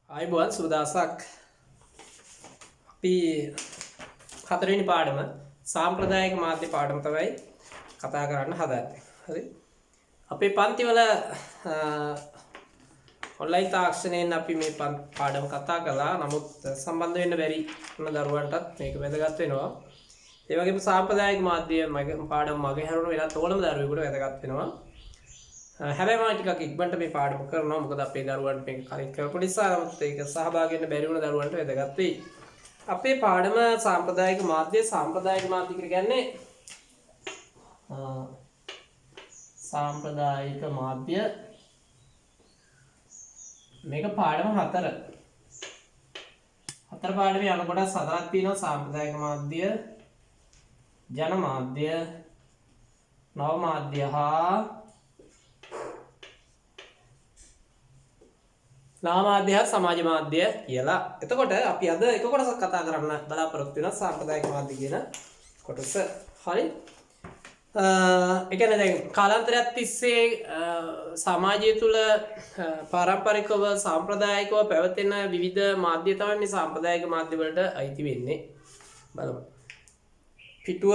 ආයුබෝවන් සුබදවසක්. අපි හතරවෙනි පාඩම සාම්ප්‍රදායික මාධ්‍ය පාඩම තමයි කතා කරන්න හදන්නේ. හරි. අපේ පන්තිවල ඔන්ලයින් තාක්ෂණයෙන් අපි මේ පාඩම කතා කළා. නමුත් සම්බන්ධ වෙන්න බැරි වුණ දරුවන්ටත් මේක වැදගත් වෙනවා. ඒ වගේම සාම්ප්‍රදායික මාධ්‍ය පාඩම මගේ හැරුණ වෙනත් ඕනම දරුවෙකුට වැදගත් වෙනවා. හැබැයි මම ටිකක් ඉක්මනට මේ පාඩම කරනවා. මොකද අපේ දරුවන්ට මේක කලින් කරපු නිසා නමුත් ඒක සහභාගී වෙන්න බැරි වුණ දරුවන්ට වැදගත් වෙයි. අපේ පාඩම සාම්ප්‍රදායික මාධ්‍ය කියලා කියන්නේ සාම්ප්‍රදායික මාධ්‍ය මේක පාඩම 4 පාඩමේ අන කොටස් 4ක් තියෙනවා. සාම්ප්‍රදායික මාධ්‍ය, ජන මාධ්‍ය, නව මාධ්‍ය හා නාමාධ්‍ය හා සමාජ මාධ්‍ය කියලා. එතකොට අපි අද එක කොටසක් කතා කරන්න බලාපොරොත්තු වෙනවා සාම්ප්‍රදායික මාධ්‍ය කියන කොටස. හරි. ඒ කියන්නේ දැන් කාලාන්තරයක් තිස්සේ සමාජය තුළ පාරම්පරිකව සාම්ප්‍රදායිකව පැවතෙන විවිධ මාධ්‍ය තමයි මේ සාම්ප්‍රදායික මාධ්‍ය වලට අයිති වෙන්නේ. බලමු. පිටුව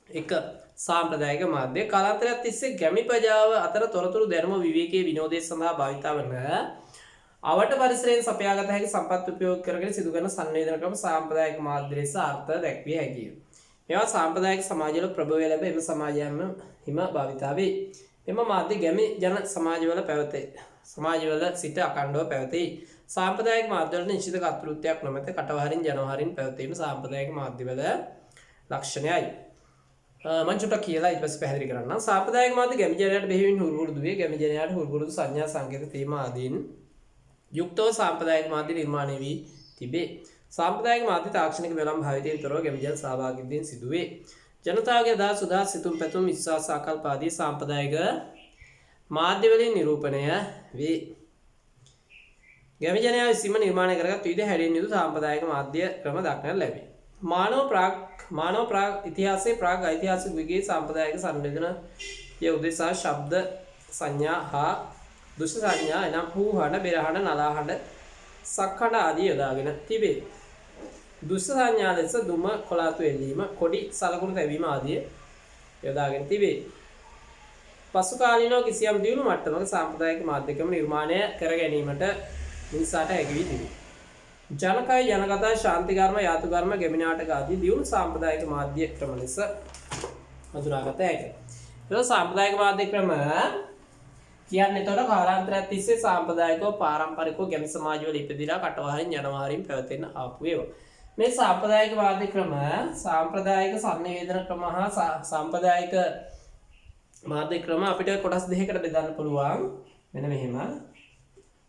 1 සාම්ප්‍රදායික මාධ්‍ය කාලාන්තරයක් තිස්සේ ගැමි ප්‍රජාව අතර තොරතුරු දැනුම විවේකයේ විනෝදයේ සඳහා භාවිත වන අවට පරිසරයෙන් සපයාගත හැකි සම්පත් උපයෝග කරගෙන සිදු කරන සංවේදන ක්‍රම සාම්ප්‍රදායික මාධ්‍ය ලෙස අර්ථ දැක්විය හැකිය. මේවා සාම්ප්‍රදායික සමාජවල ප්‍රභවය ලැබ එම සමාජයන්ම හිම භාවිතා වේ. එම මාධ්‍ය ගැමි ජන සමාජවල පැවතේ. සමාජවල සිට අඛණ්ඩව පැවතේ. සාම්ප්‍රදායික මාධ්‍ය වල නිශ්චිත කර්තෘත්වයක් නොමැත කටවහරින් ජනවහරින් පැවතීම සාම්ප්‍රදායික මාධ්‍යවල ලක්ෂණයයි. මම චුට්ටක් කියලා ඊට පස්සේ පැහැදිලි කරන්නම්. සාම්ප්‍රදායික මාධ්‍ය ගැමි ජනයාට බෙහෙවින් හුරුබුරුදු වේ. ගැමි ජනයාට හුරුබුරුදු සංඥා සංකේත තේමා ආදීන් යුක්තව සාම්ප්‍රදායික මාධ්‍ය නිර්මාණය වී තිබේ. සාම්ප්‍රදායික මාධ්‍ය තාක්ෂණික වෙළම් භාවිතයෙන් තොරව ගැමි ජන සහභාගීත්වයෙන් සිදුවේ. ජනතාවගේ අදහස් සුදා සිතුම් පැතුම් විශ්වාස ආකල්ප ආදී සාම්ප්‍රදායික මාධ්‍ය වලින් නිරූපණය වේ. ගැමි ජනයා විසින්ම නිර්මාණය කරගත් විවිධ හැඩයෙන් යුතු සාම්ප්‍රදායික මාධ්‍ය ක්‍රම දක්නට ලැබේ. මානව ප්‍රාග් ඉතිහාසයේ ප්‍රාග් ඓතිහාසික යුගයේ සාම්ප්‍රදායික සංවේදන උදෙසා ශබ්ද සංඥා හා දෘශ්‍ය සංඥා එනම් හූහඬ, බෙරහඬ, නලාහඬ, සක්හඬ ආදී යොදාගෙන තිබේ. දෘශ්‍ය සංඥා ලෙස දුම, කොළාතු එල්ලීම, කොඩි සලකුණු තැබීම ආදී යොදාගෙන තිබේ. පසු කාලීනව කිසියම් දියුණු මට්ටමක සාම්ප්‍රදායික මාධ්‍ය ක්‍රම නිර්මාණය කර ගැනීමට මිනිසාට හැකි වී තිබේ. ජනකය, ජනකතා, ශාන්තිකර්ම, යාතුකර්ම, ගැමි නාටක ආදී දියුණු සාම්ප්‍රදායික මාධ්‍ය ක්‍රම ලෙස හඳුනාගත හැකියි. ඒක සාම්ප්‍රදායික මාධ්‍ය ක්‍රම කියන්නේ එතකොට කාලාන්තරයක් තිස්සේ සාම්ප්‍රදායිකව පාරම්පරිකව ගැමි සමාජවල ඉපදිලා කටවහරින් ජනවහරින් පැවතෙන ආපු ඒවා. මේ සාම්ප්‍රදායික මාධ්‍ය ක්‍රම සාම්ප්‍රදායික සංවේදන ක්‍රම හා සාම්ප්‍රදායික මාධ්‍ය ක්‍රම අපිට කොටස් දෙකකට බෙදන්න පුළුවන්. මෙන්න මෙහෙම.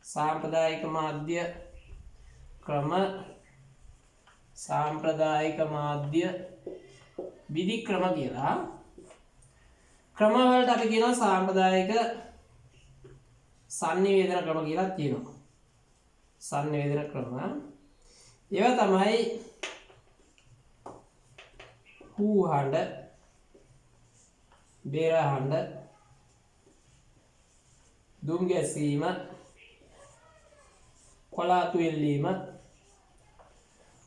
සාම්ප්‍රදායික මාධ්‍ය ක්‍රම, සාම්ප්‍රදායික මාධ්‍ය විධි ක්‍රම කියලා. ක්‍රම වලට අපි කියනවා සාම්ප්‍රදායික සංනිවේදන ක්‍රම කියලා තියෙනවා. සංනිවේදන ක්‍රම. ඒවා තමයි හූහඬ, බෙරහඬ, දුම් ගැසීම, කොළාතු එල්ලීම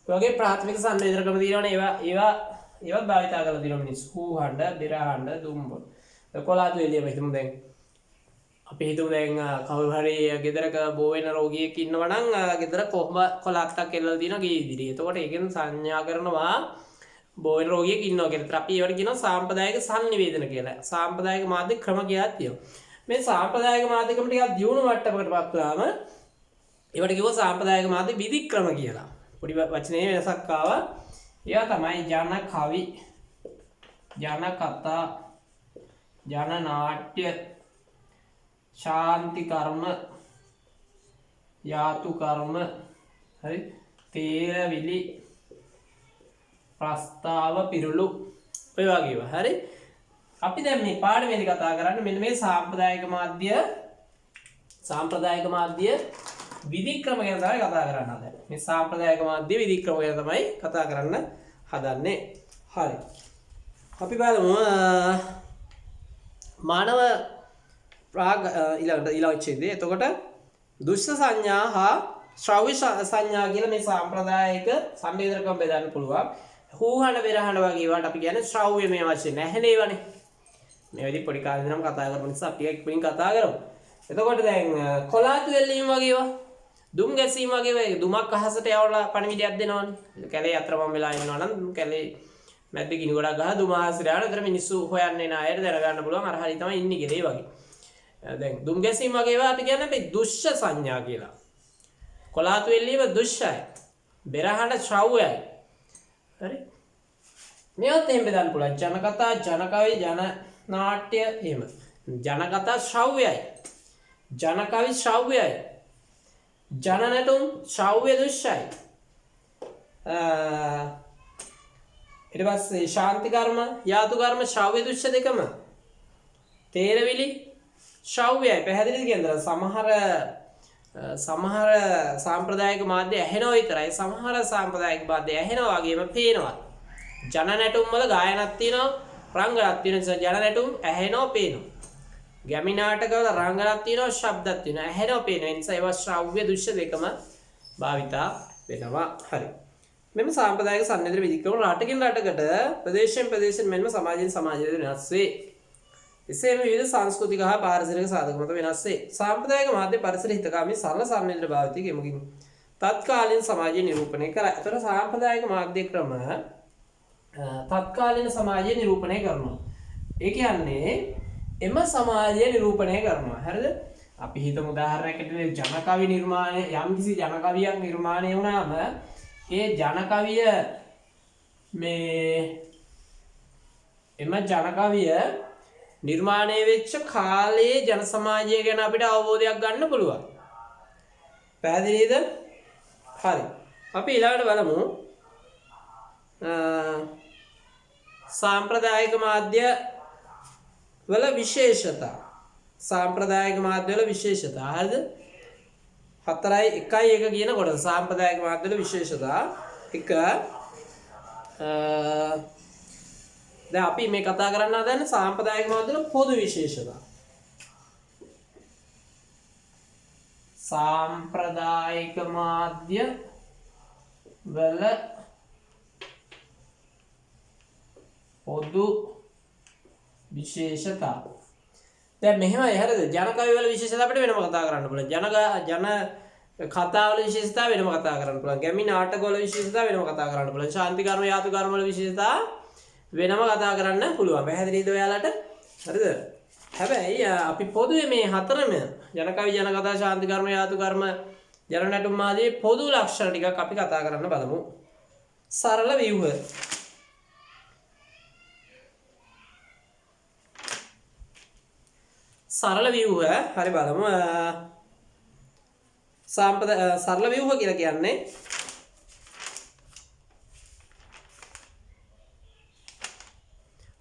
වගේ ප්‍රාථමික සංවේදන ක්‍රම තියෙනවනේ. ඒවා භාවිතා කරලා තියෙනවා මිනිස්සු. හූහඬ, බෙරහඬ, දුම්, කොළාතු එල්ලීම. හිතමු දැන් අපි හිතමු දැන් කවුරු හරි ගෙදරක බෝ වෙන රෝගියෙක් ඉන්නවා නම් ගෙදර කොහොම කොළාත්තක් එල්ලලා තියෙනවා ගේ ඉදිරියේ. එතකොට ඒකෙන් සංඥා කරනවා බෝ වෙන රෝගියෙක් ඉන්නවා කියලා. අපි ඒවට කියනවා සාම්ප්‍රදායික සංනිවේදන කියලා. සාම්ප්‍රදායික මාධ්‍ය ක්‍රම කියලා තියෙනවා. මේ සාම්ප්‍රදායික මාධ්‍ය ක්‍රම ටිකක් දියුණු මට්ටමකටපත් වුණාම ඒවට කිව්වා සාම්ප්‍රදායික මාධ්‍ය විධි ක්‍රම කියලා. පොඩි වචනේ වෙනසක් ආවා. ඒවා තමයි ජන කවි, ජන කතා, ජන නාට්‍ය, ශාන්ති කර්ම, යාතු කර්ම, හරි, තේරවිලි, ප්‍රස්තාව පිරුළු ඔය වගේ ඒවා. හරි. අපි දැන් මේ පාඩමේදී කතා කරන්නේ මෙන්න මේ සාම්ප්‍රදායික මාධ්‍ය විධි ක්‍රම ගැන තමයි කතා කරන්න හදන්නේ. මේ සාම්ප්‍රදායික මාධ්‍ය විධි ක්‍රම ගැන තමයි කතා කරන්න හදන්නේ. හරි. අපි බලමු මානව ප්‍රාග් ඊළඟ ඡේදයේ. එතකොට දුෂ්ට සංඥා හා ශ්‍රව්‍ය සංඥා කියලා මේ සාම්ප්‍රදායික සංවේදනකම් බෙදන්න පුළුවන්. හූහඬ බෙරහඬ වගේ ඒවාට අපි කියන්නේ ශ්‍රව්‍ය මේ වශයෙන් ඇහෙන ඒවානේ. මේ වෙලෙදි පොඩි කාලේ ඉඳන්ම කතා කරපු නිසා අපි එක්කමින් කතා කරමු. එතකොට දැන් කොලාතු වෙල්ලීම් වගේ ඒවා දුම් ගැසීම් වගේ ඒවා දුමක් අහසට යවලා පණිවිඩයක් දෙනවනේ. කැලේ අතරමං වෙලා ඉන්නවා නම් කැලේ මැද්ද ගිනි ගොඩක් ගහලා දුම අහසට යන අතර මිනිස්සු හොයන්නේ නැහැ. අයට දැනගන්න පුළුවන් අර හරිය තමයි ඉන්නේ කියලා ඒ වගේ. දැන් දුම් ගැසීම් වගේ ඒවාට කියන්නේ අපි දුෂ්ට සංඥා කියලා. කොලාතු වෙල්ලීම දුෂ්ටයි. බෙරහඬ ශ්‍රව්‍යයි. හරි. මේවත් එහෙම බෙදන්න පුළුවන්. ජනකතා, ජනකවි, ජන නාට්‍ය එහෙම. ජනකතා ශ්‍රව්‍යයි. ජනකවි ශ්‍රව්‍යයි. ජන නැටුම් ශ්‍රව්‍ය දුෂ්ටයි. ඊට පස්සේ ශාන්ති කර්ම, යාතු කර්ම ශ්‍රව්‍ය දුෂ්ට දෙකම. තේරවිලි ශ්‍රව්‍යයි. පැහැදිලිද කියන්නේ? සමහර සාම්ප්‍රදායික මාධ්‍ය ඇහෙනවා විතරයි. සමහර සාම්ප්‍රදායික මාධ්‍ය ඇහෙනවා වගේම පේනවා. ජන නැටුම් වල ගායනක් තියෙනවා, රංගනක් තියෙනවා. ජන නැටුම් ඇහෙනවා, පේනවා. ගැමි නාටකවල රංගනක් තියෙනවා, ශබ්දක් තියෙනවා. ඇහෙනවා, පේනවා. ඒ නිසා ඒවා ශ්‍රව්‍ය දුෂ්ට දෙකම භාවිතා වෙනවා. හරි. මෙන්න සාම්ප්‍රදායික සංවේදන විධික්‍රම රටකින් රටකට ප්‍රදේශයෙන් ප්‍රදේශයෙන් මෙන්ම සමාජයෙන් සමාජයට වෙනස් වේ. එසේම විවිධ සංස්කෘතික හා පාරිසරික සාධක මත වෙනස් වේ. සාම්ප්‍රදායික මාධ්‍ය පරිසර හිතකාමී සරල සංවේදන භාවිතය ගෙමගින් තත්කාලීන සමාජය නිරූපණය කරයි. ඒතර සාම්ප්‍රදායික මාධ්‍ය ක්‍රම තත්කාලීන සමාජය නිරූපණය කරනවා. ඒ කියන්නේ එම සමාජය නිරූපණය කරනවා. හරිද? අපි හිතමු උදාහරණයකට ජනකවි නිර්මාණය යම්කිසි ජනකවියක් නිර්මාණය වුණාම ඒ ජනකවිය එම ජනකවිය නිර්මාණය වෙච්ච කාලයේ ජන සමාජය ගැන අපිට අවබෝධයක් ගන්න පුළුවන්. පැහැදිලිද? හරි. අපි ඊළඟට බලමු සාම්ප්‍රදායික මාධ්‍ය වල විශේෂතා. සාම්ප්‍රදායික මාධ්‍ය වල විශේෂතා. හරිද? 4.1 කියන කොටස සාම්ප්‍රදායික මාධ්‍ය වල විශේෂතා. 1 දැන් අපි මේ කතා කරන්න හදන්නේ සාම්ප්‍රදායික මාධ්‍ය වල පොදු විශේෂතා. සාම්ප්‍රදායික මාධ්‍ය වල පොදු විශේෂතා. දැන් මෙහෙමයි හරිද? ජනකවි වල විශේෂතා අපිට වෙනම කතා කරන්න පුළුවන්. ජන කතා වල විශේෂතා වෙනම කතා කරන්න පුළුවන්. ගැමි නාටක වල විශේෂතා වෙනම කතා කරන්න පුළුවන්. ශාන්ති කර්ම, යාතු කර්ම වල විශේෂතා වෙනම කතා කරන්න පුළුවන්. පැහැදිලිද ඔයාලට? හරිද? හැබැයි අපි පොදුවේ මේ හතරම ජනකවි, ජනකතා, ශාන්ති කර්ම, යාතු කර්ම, ජන නැටුම් ආදී පොදු ලක්ෂණ ටිකක් අපි කතා කරන්න බලමු. සරල ව්‍යුහ. සරල ව්‍යුහ හරි බලමු. සරල ව්‍යුහ කියලා කියන්නේ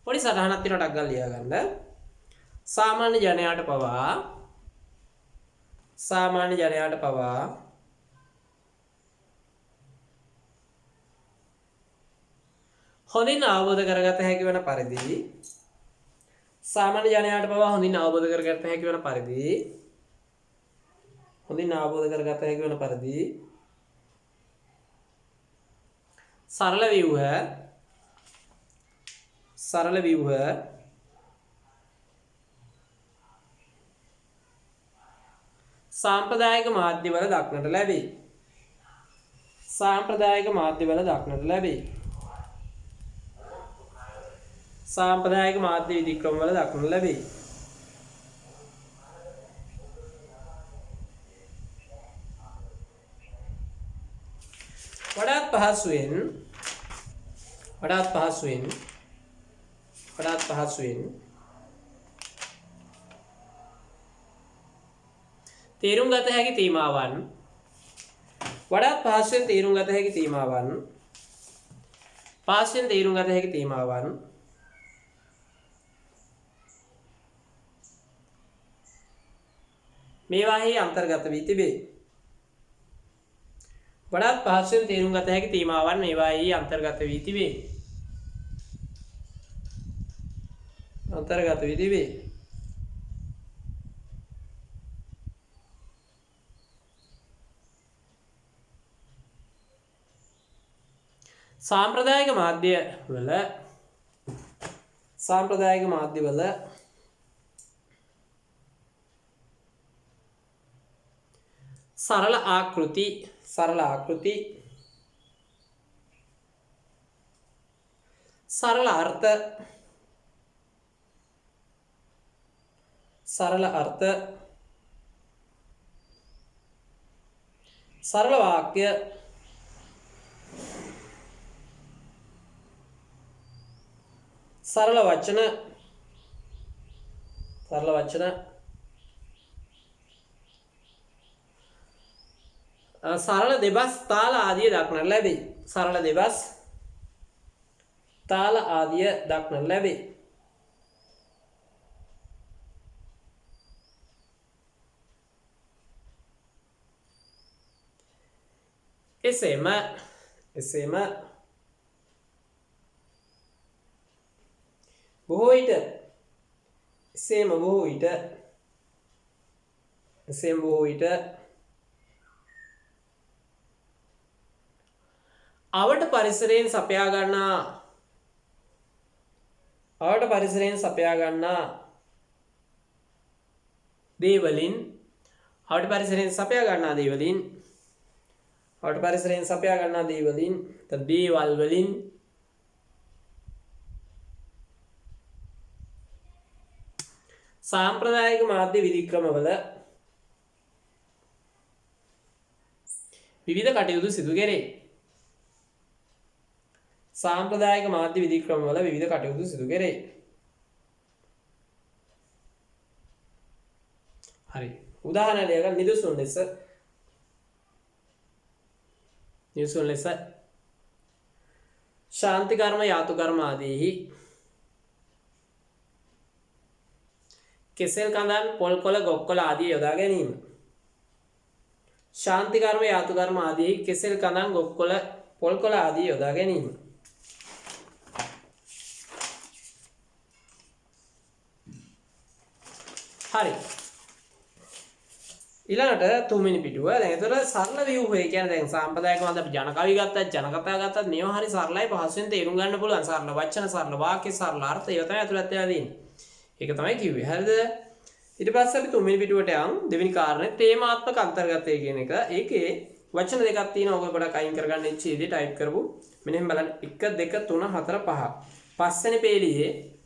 පොඩි සටහනක් තියෙනවා ටක් ගාලා ලියා ගන්න. සාමාන්‍ය ජනයාට පවා හොඳින් අවබෝධ කරගත හැකි වන පරිදි සාමාන්‍ය ජනයාට පවා හොඳින් අවබෝධ කරගත හැකි වන පරිදි සරල ව්‍යුහ සාම්ප්‍රදායික මාධ්‍යවල දක්නට ලැබේ. සාම්ප්‍රදායික මාධ්‍ය විධික්‍රම වල දක්නට ලැබේ. වඩාත් පහසුවෙන් තේරුම් ගත හැකි තේමාවන් මේවාහි අන්තර්ගත වී තිබේ. වඩාත් පහසුවෙන් තේරුම් ගත හැකි තේමාවන් මේවාහි අන්තර්ගත වී තිබේ. සාම්ප්‍රදායික මාධ්‍ය වල සරල ආකෘති සරල අර්ථ සරල වාක්‍ය සරල වචන සරල දෙබස් තාල ආදිය දක්නට ලැබේ. සරල දෙබස් තාල ආදිය දක්නට ලැබේ. එසේම බොහෝ විට අවට පරිසරයෙන් සපයා ගන්නා දේවලින් දේවල් වලින් සාම්ප්‍රදායික මාධ්‍ය විධික්‍රමවල විවිධ කටයුතු සිදු කෙරේ. හරි. උදාහරණයක් නිදසුන් ලෙස ශාන්ති කර්ම යාතු කර්ම ආදීහි කෙසෙල් කඳන් පොල් කොළ ගොක් කොළ ආදී යොදා ගැනීම. ශාන්ති කර්ම යාතු කර්ම ආදී කෙසෙල් කඳන් ගොක් කොළ පොල් කොළ ආදී යොදා ගැනීම. හරි. ඊළඟට තුන්වෙනි පිටුව. දැන් ඒතර සරල ව්‍යුහය කියන්නේ දැන් සාම්ප්‍රදායික මාධ්‍ය අපි ජනකවි ගත්තත් ජනකතා ගත්තත් මේවා හරි සරලයි පහසුවෙන් තේරුම් ගන්න පුළුවන්. සරල වචන සරල වාක්‍ය සරල අර්ථ ඒවා තමයි ඇතුළත් වෙලා තියෙන්නේ. ඒක තමයි කිව්වේ. හරිද? ඊට පස්සේ අපි තුන්වෙනි පිටුවට යන් දෙවෙනි කාරණේ තේමාත්මක අන්තර්ගතය කියන එක. ඒකේ වචන දෙකක් තියෙනවා. ඔක පොඩක් අයින් කරගන්න ඉච්චේදී ටයිප් කරපු. මෙන්න බලන්න 1 2 3 4 5. පස්වෙනි පේළියේ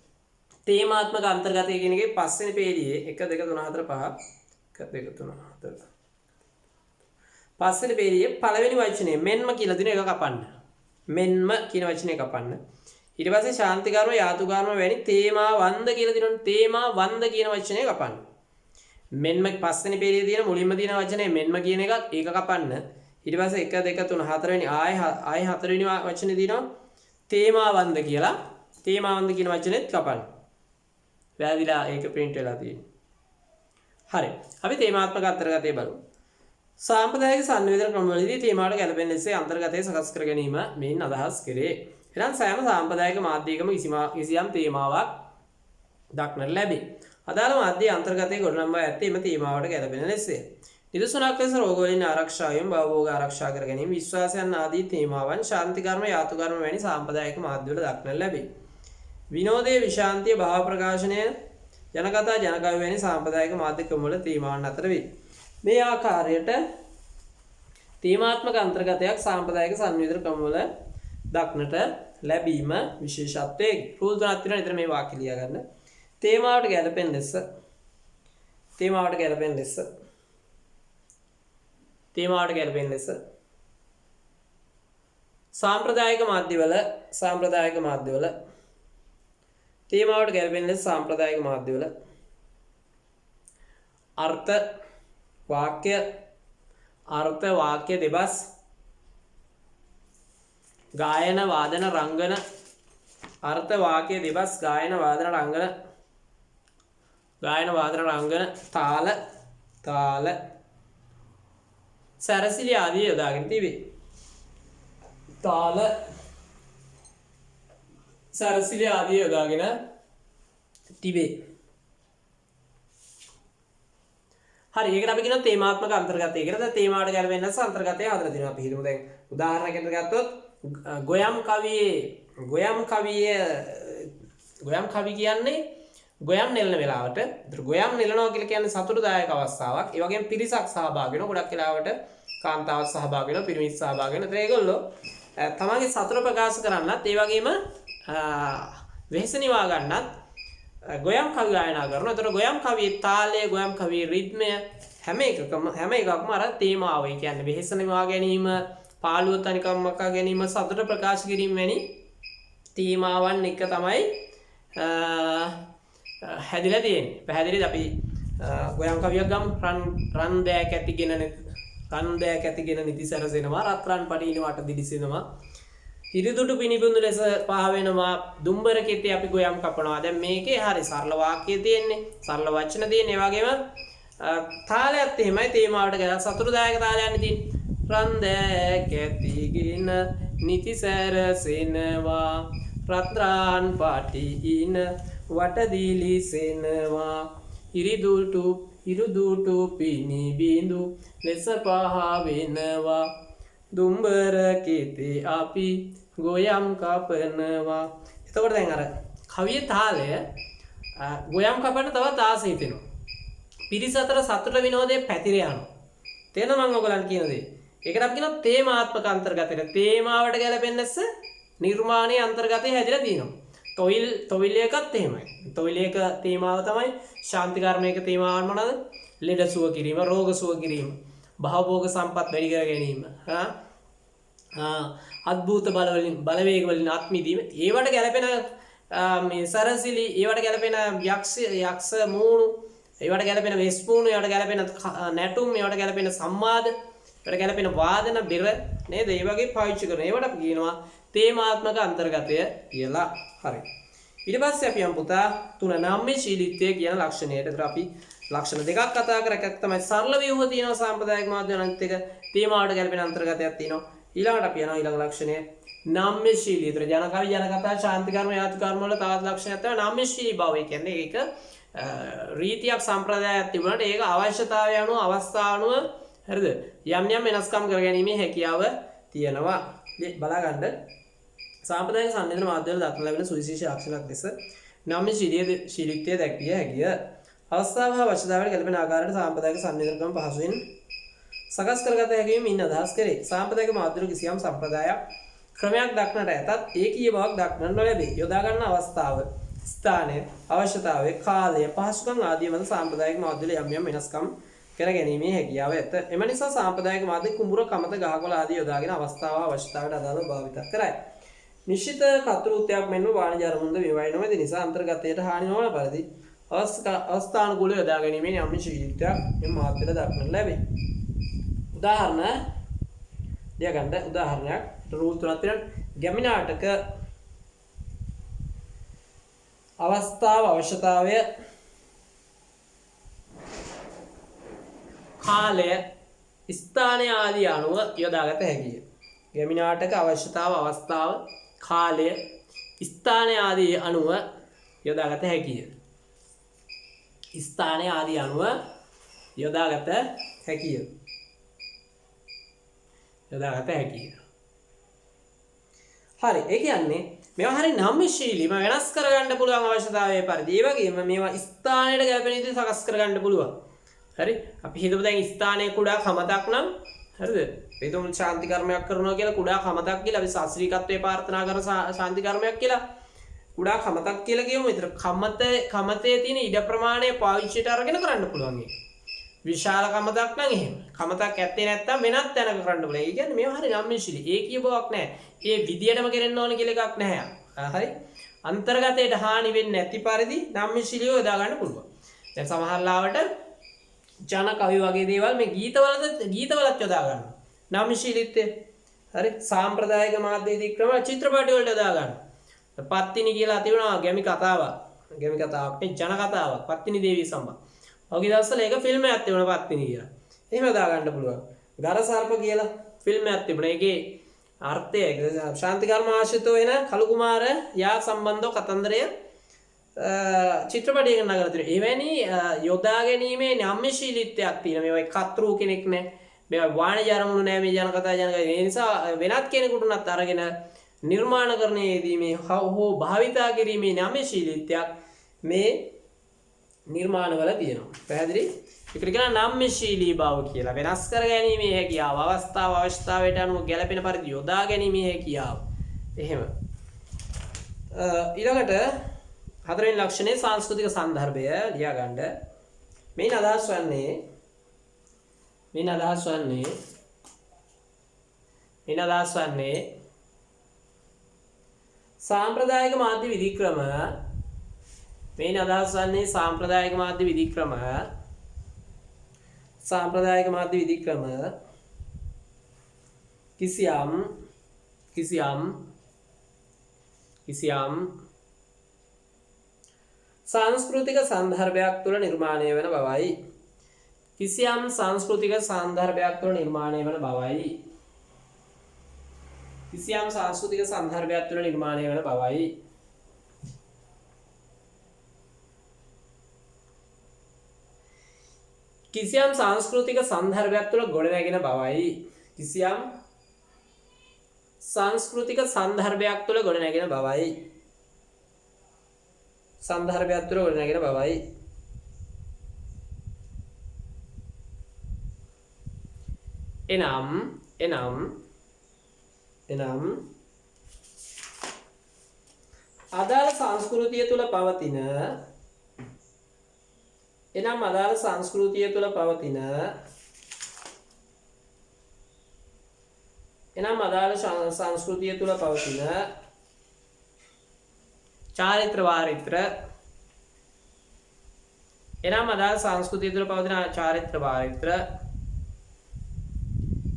තේමාත්මක අන්තර්ගතය කියන එකේ පස්වෙනි පේළියේ 1 2 3 4 5 1 2 3 4 පස්වෙනි පේළියේ පළවෙනි වචනේ මෙන්ම කියලා දින එක කපන්න. මෙන්ම කියන වචනේ කපන්න. ඊට පස්සේ ශාන්ති කර්ම යාතු කර්ම වැනි තේමා වන්ද කියලා දිනන තේමා වන්ද කියන වචනේ කපන්න. මෙන්ම පස්වෙනි පේළියේ තියෙන මුලින්ම තියෙන වචනේ මෙන්ම කියන එක ඒක කපන්න. ඊට පස්සේ 1 2 3 4 වෙනි ආයි 4 වෙනි වචනේ තියෙනවා තේමා වන්ද කියලා. තේමා වන්ද කියන වචනේත් කපන්න. වැරදිලා ඒක print වෙලා තියෙන්නේ. හරි. අපි තේමාත්මක අන්තර්ගතය බලමු. සාම්ප්‍රදායික සංවේදන ක්‍රමවලදී තේමාවට ගැලපෙන ලෙස අන්තර්ගතය සකස් කර ගැනීම මෙයින් අදහස් කෙරේ. එහෙනම් සෑම සාම්ප්‍රදායික මාධ්‍යයකම කිසියම් තේමාවක් දක්නට ලැබේ. අදාළ මාධ්‍යයේ අන්තර්ගතයේ ගොඩනංවා ඇත්තේ එම තේමාවට ගැලපෙන ලෙසය. නිදසුනක් ලෙස රෝග වලින් ආරක්ෂාවෙන් භවෝග ආරක්ෂා කර ගැනීම විශ්වාසයන් ආදී තේමාවන් ශාන්ති කර්ම යාතු කර්ම වැනි සාම්ප්‍රදායික මාධ්‍යවල දක්නට ලැබේ. විනෝදයේ විශාන්තිය භාව ප්‍රකාශනය ජනකතා ජනකවි වැනි සාම්ප්‍රදායික මාධ්‍ය ක්‍රමවල තේමාවන් අතර වේ. මේ ආකාරයට තේමාත්මක අන්තර්ගතයක් සාම්ප්‍රදායික සංවේදන ක්‍රමවල දක්නට ලැබීම විශේෂත්වයේ රූල් තුනක් තියෙනවා. ඊතර මේ වාක්‍ය ලියා ගන්න. තේමාවට ගැලපෙන ලෙස සාම්ප්‍රදායික මාධ්‍යවල තේමාවට ගැලපෙන ලෙස සාම්ප්‍රදායික මාධ්‍යවල අර්ථ වාක්‍ය දෙබස් ගායන වාදන රංගන අර්ථ වාක්‍ය දෙබස් ගායන වාදන රංගන තාල සැරසිලි ආදී යොදාගෙන තිබේ. තාල සැරසිලි ආදී යොදාගෙන තිබේ. හරි. ඒකට අපි කියනවා තේමාත්මක අන්තර්ගතය කියලා. දැන් තේමාවට ගැලපෙන ලෙස අන්තර්ගතය හදලා දෙනවා. අපි හිතමු දැන් උදාහරණයකට ගත්තොත් ගොයම් කවි කියන්නේ ගොයම් නෙලන වෙලාවට. ඒතර ගොයම් නෙලනවා කියලා කියන්නේ සතුටුදායක අවස්ථාවක්. ඒ වගේම පිරිසක් සහභාගී වෙනවා. ගොඩක් වෙලාවට කාන්තාවක් සහභාගී වෙනවා, පිරිමිස් සහභාගී වෙනවා. ඒතර ඒගොල්ලෝ තමන්ගේ සතුට ප්‍රකාශ කරන්නත් ඒ වගේම වෙහෙස නිවා ගන්නත් ගොයම් කවි ගායනා කරනවා. ඒතර ගොයම් කවියේ තාලය, ගොයම් කවියේ රිද්මය හැම එකක්ම අර තේමාව. ඒ කියන්නේ වෙහෙස නිවා ගැනීම, පාළුව තනිකම් මකා ගැනීම, සතුට ප්‍රකාශ කිරීම වැනි තේමාවන් එක තමයි හැදිලා තියෙන්නේ. පැහැදිලිද? අපි ගොයම් කවියක් ගමු. රන් දෑක ඇතිගෙන නිති සැරසෙනවා, රත්රන් පටිනවට දිලිසෙනවා, හිරිදුටු පිනිබුඳු ලෙස පහවෙනවා, දුම්බර කෙතේ අපි ගොයම් කපනවා. දැන් මේකේ හරි සරල වාක්‍ය තියෙන්නේ, සරල වචන තියෙන්නේ. ඒ වගේම තාලයත් එහෙමයි, තේමාවට ගලා සතුටුදායක තාලයන් තියෙන්නේ. රන් දෑක ඇතිගෙන නිති සැරසෙනවා, රත්රන් පටින වට දිලිසෙනවා, හිරිදුටු පිනිබිඳු ලෙස පහවෙනවා, දුම්බර කෙතේ අපි ගොයම් කපනවා. එතකොට දැන් අර කවියේ තාලය ගොයම් කපන්න තවත් ආස හිතෙනවා. පිරිස අතර සතුට විනෝදයේ පැතිර යනවා. තේරෙනවද මම ඔයගලන්ට කියන දේ? ඒකට අපි කියනවා තේමාත්මක අන්තර්ගතය. තේමාවට ගැලපෙන්නස නිර්මාණයේ අන්තර්ගතය හැදිලා තියෙනවා. තොවිල් එකත් එහෙමයි. තොවිල් එක තේමාව තමයි ශාන්ති කර්මයක තේමාවන් මොනවාද? ලෙඩ සුව කිරීම, රෝග සුව කිරීම, භවභෝග සම්පත් වැඩි කර ගැනීම, අද්භූත බලවේග වලින් ආත්මීදීම. ඒවට ගැලපෙන මේ සරසිලි, ඒවට ගැලපෙන යක්ෂ මූණු, ඒවට ගැලපෙන වෙස්පූණු, ඒවට ගැලපෙන නැටුම්, ඒවට ගැලපෙන සම්මාද, ඒවට ගැලපෙන වාදන බෙර නේද? ඒ වගේ පාවිච්චි කරන ඒවට අපි කියනවා තේමාත්මක අන්තර්ගතය කියලා. හරි. ඊට පස්සේ අපි යමු පුතා නම්‍යශීලීත්වය කියන ලක්ෂණයට. ඒතර අපි ලක්ෂණ දෙකක් කතා කර එකක් තමයි සරල ව්‍යුහ තියෙනවා, සාම්ප්‍රදායික මාධ්‍ය අනිත් එක තේමාවට ගැලපෙන අන්තර්ගතයක් තියෙනවා. ඊළඟට අපි යනවා ඊළඟ ලක්ෂණය නම්‍යශීලී. ඒතර ජනකවි, ජනකතා, ශාන්ති කර්ම, යාතු කර්ම වල තවත් ලක්ෂණයක් තමයි නම්‍යශීලී බව. ඒ කියන්නේ ඒක රීතියක් සම්ප්‍රදායක් තිබුණාට ඒක අවශ්‍යතාවය අනුව, අවස්ථාව අනුව හරිද යම් වෙනස්කම් කරගැනීමේ හැකියාව තියෙනවා. බලාගන්න සාම්ප්‍රදායික සංනිවේදන මාධ්‍යවල දක්වන ලැබෙන සුවිශේෂ ලක්ෂණක් ලෙස නම්‍යශීලීත්වය දැක්විය හැකිය. අවස්ථාව හා අවශ්‍යතාවයට ගැලපෙන ආකාරයට සාම්ප්‍රදායික සංනිවේදන ක්‍රම පහසුවෙන් සකස් කරගත හැකිවීම ඉන් අදහස් කරේ. සාම්ප්‍රදායික මාධ්‍යවල කිසියම් සම්ප්‍රදායක් ක්‍රමයක් දක්නට ඇතත් ඒකීය බවක් දක්නට නොලැබේ. යොදා ගන්න අවස්ථාව, ස්ථානය, අවශ්‍යතාවය, කාලය, පහසුකම් ආදී වන සාම්ප්‍රදායික මාධ්‍යවල යම් වෙනස්කම් කර ගැනීමේ හැකියාව ඇත. එම නිසා සාම්ප්‍රදායික මාධ්‍ය කුඹුර, කමත, ගහකොළ ආදී යොදාගෙන අවස්ථාව අවශ්‍යතාවයට අදාළව භාවිත කරයි. නිශ්චිත කතෘත්වයක් මෙන්ම වාණිජ අරමුණද වේවයි නොමැති නිසා අන්තර්ගතයට හානි නොවන පරිදි අවස්ථානුකූලව යොදා ගැනීමේ නම්‍යශීලීත්වයක් මේ මාධ්‍යවල දක්නට ලැබේ. උදාහරණයක් රූල් තුනක් තියෙනවා. ගැමි නාටක අවස්ථාව, අවශ්‍යතාවය, කාලය, ස්ථානය ආදී අනුව යොදාගත හැකිය. ගැමි නාටක අවශ්‍යතාව, අවස්ථාව, කාලය, ස්ථානය ආදී අනුව යොදාගත හැකිය. ස්ථානය ආදී අනුව යොදාගත හැකිය. හරි. ඒ කියන්නේ මේවා හරි නම්‍යශීලීව වෙනස් කරගන්න පුළුවන් අවශ්‍යතාවයේ පරිදි. ඒ වගේම මේවා ස්ථානයට ගැලපෙන විදිහට සකස් කරගන්න පුළුවන්. හරි. අපි හිතමු දැන් ස්ථානයේ කුඩා කමතක් නම් හරිද? ඒතුම් ශාන්ති කර්මයක් කරනවා කියලා කුඩා කමතක් කියලා අපි ශාස්ත්‍රීයත්වයේ ප්‍රාර්ථනා කරන ශාන්ති කර්මයක් කියලා කුඩා කමතක් කියලා කියමු. ඒතර කමතේ තියෙන ඉඩ ප්‍රමාණය පාවිච්චියට අරගෙන කරන්න පුළුවන් ඒක. විශාල කමතක් නම් එහෙම. කමතක් ඇත්තේ නැත්තම් වෙනත් තැනක කරන්න පුළුවන්. ඒ කියන්නේ මේවා හරි නම්‍යශීලී. ඒකීය බවක් නැහැ. ඒ විදියටම කරන්න ඕන කියලා එකක් නැහැ. හරි. අන්තර්ගතයට හානි වෙන්නේ නැති පරිදි නම්‍යශීලීව යොදා ගන්න පුළුවන්. දැන් සමහර ලාවට ජන කවි වගේ දේවල් මේ ගීතවලත් යොදා ගන්නවා. නම්‍යශීලීත්වය. හරි. සාම්ප්‍රදායික මාධ්‍ය ක්‍රම චිත්‍රපටි වලට යොදා ගන්නවා. පත්තිනි කියලා තිබුණා ගැමි කතාවක්. ගැමි කතාවක් නේ ජන කතාවක්. පත්තිනි දේවී සම්බන්ධ. ඔහුගේ දවස්වල ඒක ෆිල්ම් එකක් තිබුණා පත්තිනි කියලා. එහෙම යොදා ගන්න පුළුවන්. ගරසර්ප කියලා ෆිල්ම් එකක් තිබුණා. ඒකේ අර්ථය ශාන්ති කර්ම ආශ්‍රිතව වෙන කලු කුමාර යා සම්බන්ධව කතන්දරය චිත්‍රපටයකට නගලා තියෙනවා. එවැනි යොදා ගැනීමේ නම්‍යශීලීත්වයක් තියෙනවා. මේවා කතෘ කෙනෙක් නෑ. මේ වාණිජ අරමුණු නෑ මේ ජනකතා ජනක. ඒ නිසා වෙනත් කෙනෙකුට උනත් අරගෙන නිර්මාණකරණයේදී මේ හෝ භාවිතා කිරීමේ නම්‍යශීලීත්වයක් මේ නිර්මාණවල තියෙනවා. පැහැදිලි? ඒකට කියනවා නම්‍යශීලී බව කියලා. වෙනස් කර ගැනීමේ හැකියාව, අවස්ථාවට අනුව ගැළපෙන පරිදි යොදා ගැනීමේ හැකියාව. එහෙම. ඊළඟට හතරවෙනි ලක්ෂණය සංස්කෘතික සන්දර්භය ලියා ගන්න. මේන් අදහස් වන්නේ සාම්ප්‍රදායික මාධ්‍ය විධික්‍රම. මේන් අදහස් වන්නේ සාම්ප්‍රදායික මාධ්‍ය විධික්‍රම. සාම්ප්‍රදායික මාධ්‍ය විධික්‍රම කිසියම් සංස්කෘතික සන්දර්භයක් තුළ නිර්මාණය වන බවයි. කිසියම් සංස්කෘතික සන්දර්භයක් තුළ නිර්මාණය වන බවයි. කිසියම් සංස්කෘතික සන්දර්භයක් තුළ නිර්මාණය වන බවයි. කිසියම් සංස්කෘතික සන්දර්භයක් තුළ ගොඩනැගෙන බවයි. කිසියම් සංස්කෘතික සන්දර්භයක් තුළ ගොඩනැගෙන බවයි. සන්දර්භයක් තුළ ගොඩනැගෙන බවයි. එනම් අදාළ සංස්කෘතිය තුළ පවතින චාරිත්‍ර වාරිත්‍ර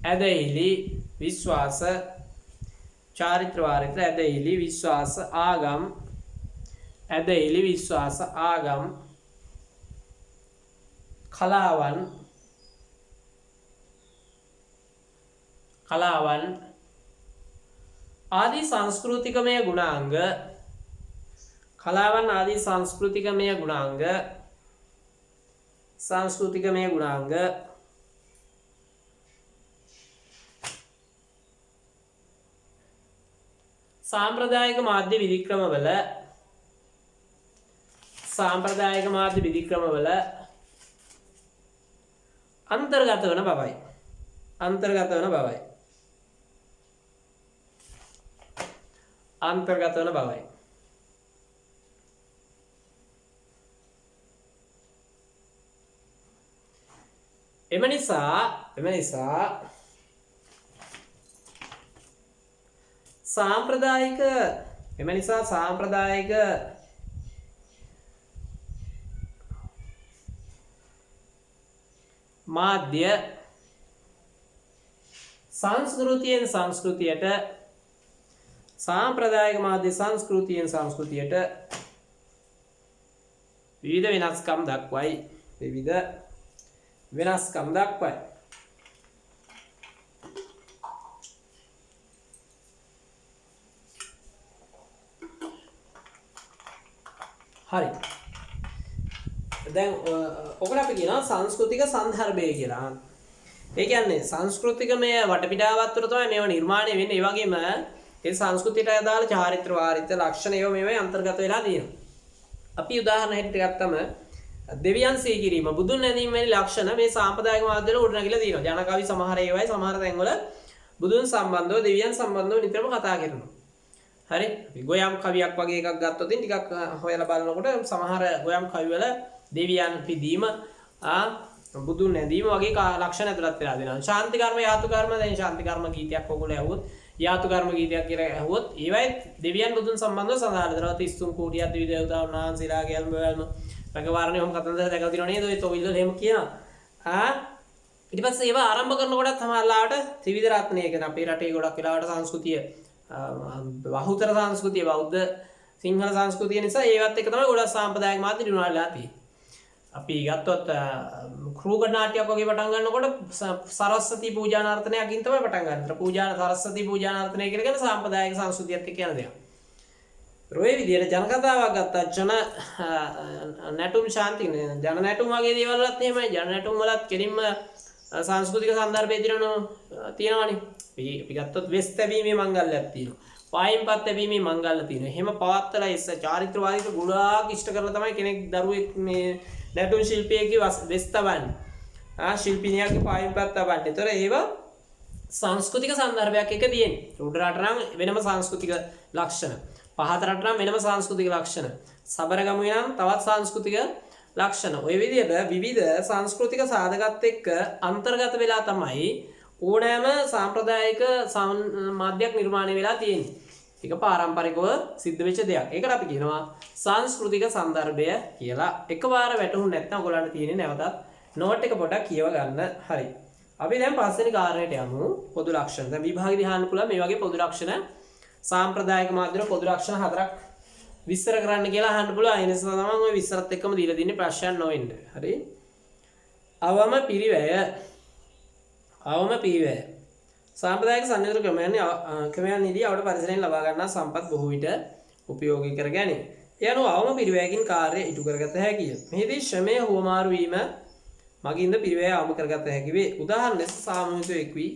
ඇදහිලි විශ්වාස ආගම් කලාවන් ආදී සංස්කෘතිකමය ගුණාංග සාම්ප්‍රදායික මාධ්‍ය විධික්‍රමවල අන්තර්ගත වන බවයි. එම නිසා සාම්ප්‍රදායික මාධ්‍ය සංස්කෘතියෙන් සංස්කෘතියට විවිධ වෙනස්කම් දක්වයි. හරි. දැන් ඔකට අපි කියනවා සංස්කෘතික සන්දර්භය කියලා. ඒ කියන්නේ සංස්කෘතිකමය වටපිටාවත් තුළ තමයි මේවා නිර්මාණය වෙන්නේ. ඒ වගේම ඒ සංස්කෘතියට අදාළ චාරිත්‍ර වාරිත්‍ර ලක්ෂණ ඒවා මේවා අන්තර්ගත වෙලා තියෙනවා. අපි උදාහරණ හැටියට ගත්තම දෙවියන් සිහි කිරීම, බුදුන් නැදීම වැනි ලක්ෂණ මේ සාම්ප්‍රදායික මාධ්‍ය වල උඩනගිලා තියෙනවා. ජනකවි සමහර ඒවායි සමහර තැන්වල බුදුන් සම්බන්ධව දෙවියන් සම්බන්ධව නිතරම කතා කරනවා. හරි. ගොයම් කවියක් වගේ එකක් ගත්තොත් ටිකක් හොයලා බලනකොට සමහර ගොයම් කවි වල දෙවියන් පිදීම බුදුන් නැදීම වගේ ලක්ෂණ ඇතුළත් වෙලා දෙනවා. ශාන්ති කර්ම, යාතු කර්ම, දැන් ශාන්ති කර්ම ගීතයක් ඔයගොල්ලෝ ඇහුවොත්, යාතු කර්ම ගීතයක් කියලා ඇහුවොත් ඒවයි දෙවියන් බුදුන් සම්බන්ධව සඳහන් කරනවා. 33 කෝටියක් දෙවි දේවතාවුන් වහන්සේලාගේ ඇල්ම රඟවරණේ ඔහොම කතන්දර දැකලා තියෙනව නේද? ඔය තොවිල් වල එහෙම කියනවා. ඊට පස්සේ ඒවා ආරම්භ කරනකොටත් සමහරලාට ත්‍රිවිධ රත්නය කියන අපේ රටේ ගොඩක් වෙලාවට සංස්කෘතිය බහුතර සංස්කෘතිය බෞද්ධ සිංහල සංස්කෘතිය නිසා ඒවත් එක තමයි ගොඩක් සාම්ප්‍රදායික මාධ්‍ය නිර්මාණයලා තියෙන්නේ. අපි ගත්තොත් ක්‍රූගඩ නාට්‍යයක් වගේ පටන් ගන්නකොට සරස්වති පූජා නර්තනයකින් තමයි පටන් ගන්න. සරස්වති පූජා නර්තනය කියලා සාම්ප්‍රදායික සංස්කෘතියත් එක්ක යන දෙයක්. ඔය විදිහට ජනකතාවක් ගත්තා ජන නැටුම් ශාන්ති ජන නැටුම් වගේ දේවල් වලත් එහෙමයි. ජන නැටුම් වලත් කෙලින්ම සංස්කෘතික සන්දර්භයේ තියෙනවානේ. අපි ගත්තොත් වෙස් තැබීමේ මංගල්‍යයක් තියෙනවා. පායින් පත් තැබීමේ මංගල්‍ය තියෙනවා. එහෙම පවත්තලා ඉස්ස චාරිත්‍රවාදීක ගුණාක් ඉෂ්ට කරලා තමයි කෙනෙක් දරුවෙක් මේ නැටුම් ශිල්පියෙක්ගේ වෙස් තබන්නේ. ශිල්පිනියගේ පායින් පත් තබන්නේ. ඒතර ඒවා සංස්කෘතික සන්දර්භයක් එක තියෙන්නේ. උඩ රට නම් වෙනම සංස්කෘතික ලක්ෂණ. පහත රට නම් වෙනම සංස්කෘතික ලක්ෂණ. සබරගමුවේ නම් තවත් සංස්කෘතික ලක්ෂණ. ඔය විදිහට විවිධ සංස්කෘතික සාධකත් එක්ක අන්තර්ගත වෙලා තමයි ඕනෑම සාම්ප්‍රදායික මාධ්‍යයක් නිර්මාණය වෙලා තියෙන්නේ. ඒක පාරම්පරිකව සිද්ධ වෙච්ච දෙයක්. ඒකට අපි කියනවා සංස්කෘතික සන්දර්භය කියලා. එකපාර වැටහුන්නේ නැත්නම් ඔයගොල්ලන්ට තියෙන්නේ නැවතත් නෝට් එක පොඩක් කියව ගන්න. හරි. අපි දැන් පස්වෙනි කාරණයට යමු. පොදු ලක්ෂණ. දැන් විභාගෙදී අහන්න පුළුවන් මේ වගේ පොදු ලක්ෂණ සාම්ප්‍රදායික මාධ්‍යවල පොදු ලක්ෂණ 4ක් විස්තර කරන්න කියලා අහන්න පුළුවන්. ඒ නිසා තමයි ඔය විස්තරත් එක්කම දීලා තින්නේ ප්‍රශ්න නොවෙන්න. හරි. අවම පිරිවැය. සාම්ප්‍රදායික සංයෝජන ක්‍රමයන්දී අවුට පරිසරයෙන් ලබා ගන්නා සම්පත් බොහෝ විට උපයෝගී කර ගැනීම. ඒ අනුව අවම පිරිවැයකින් කාර්ය ඉටු කරගත හැකිය. මෙහිදී ශ්‍රමය හුවමාරු වීම මගින්ද පිරිවැය අවම කරගත හැකි වේ. උදාහරණ ලෙස සාමූහිකව එක්වී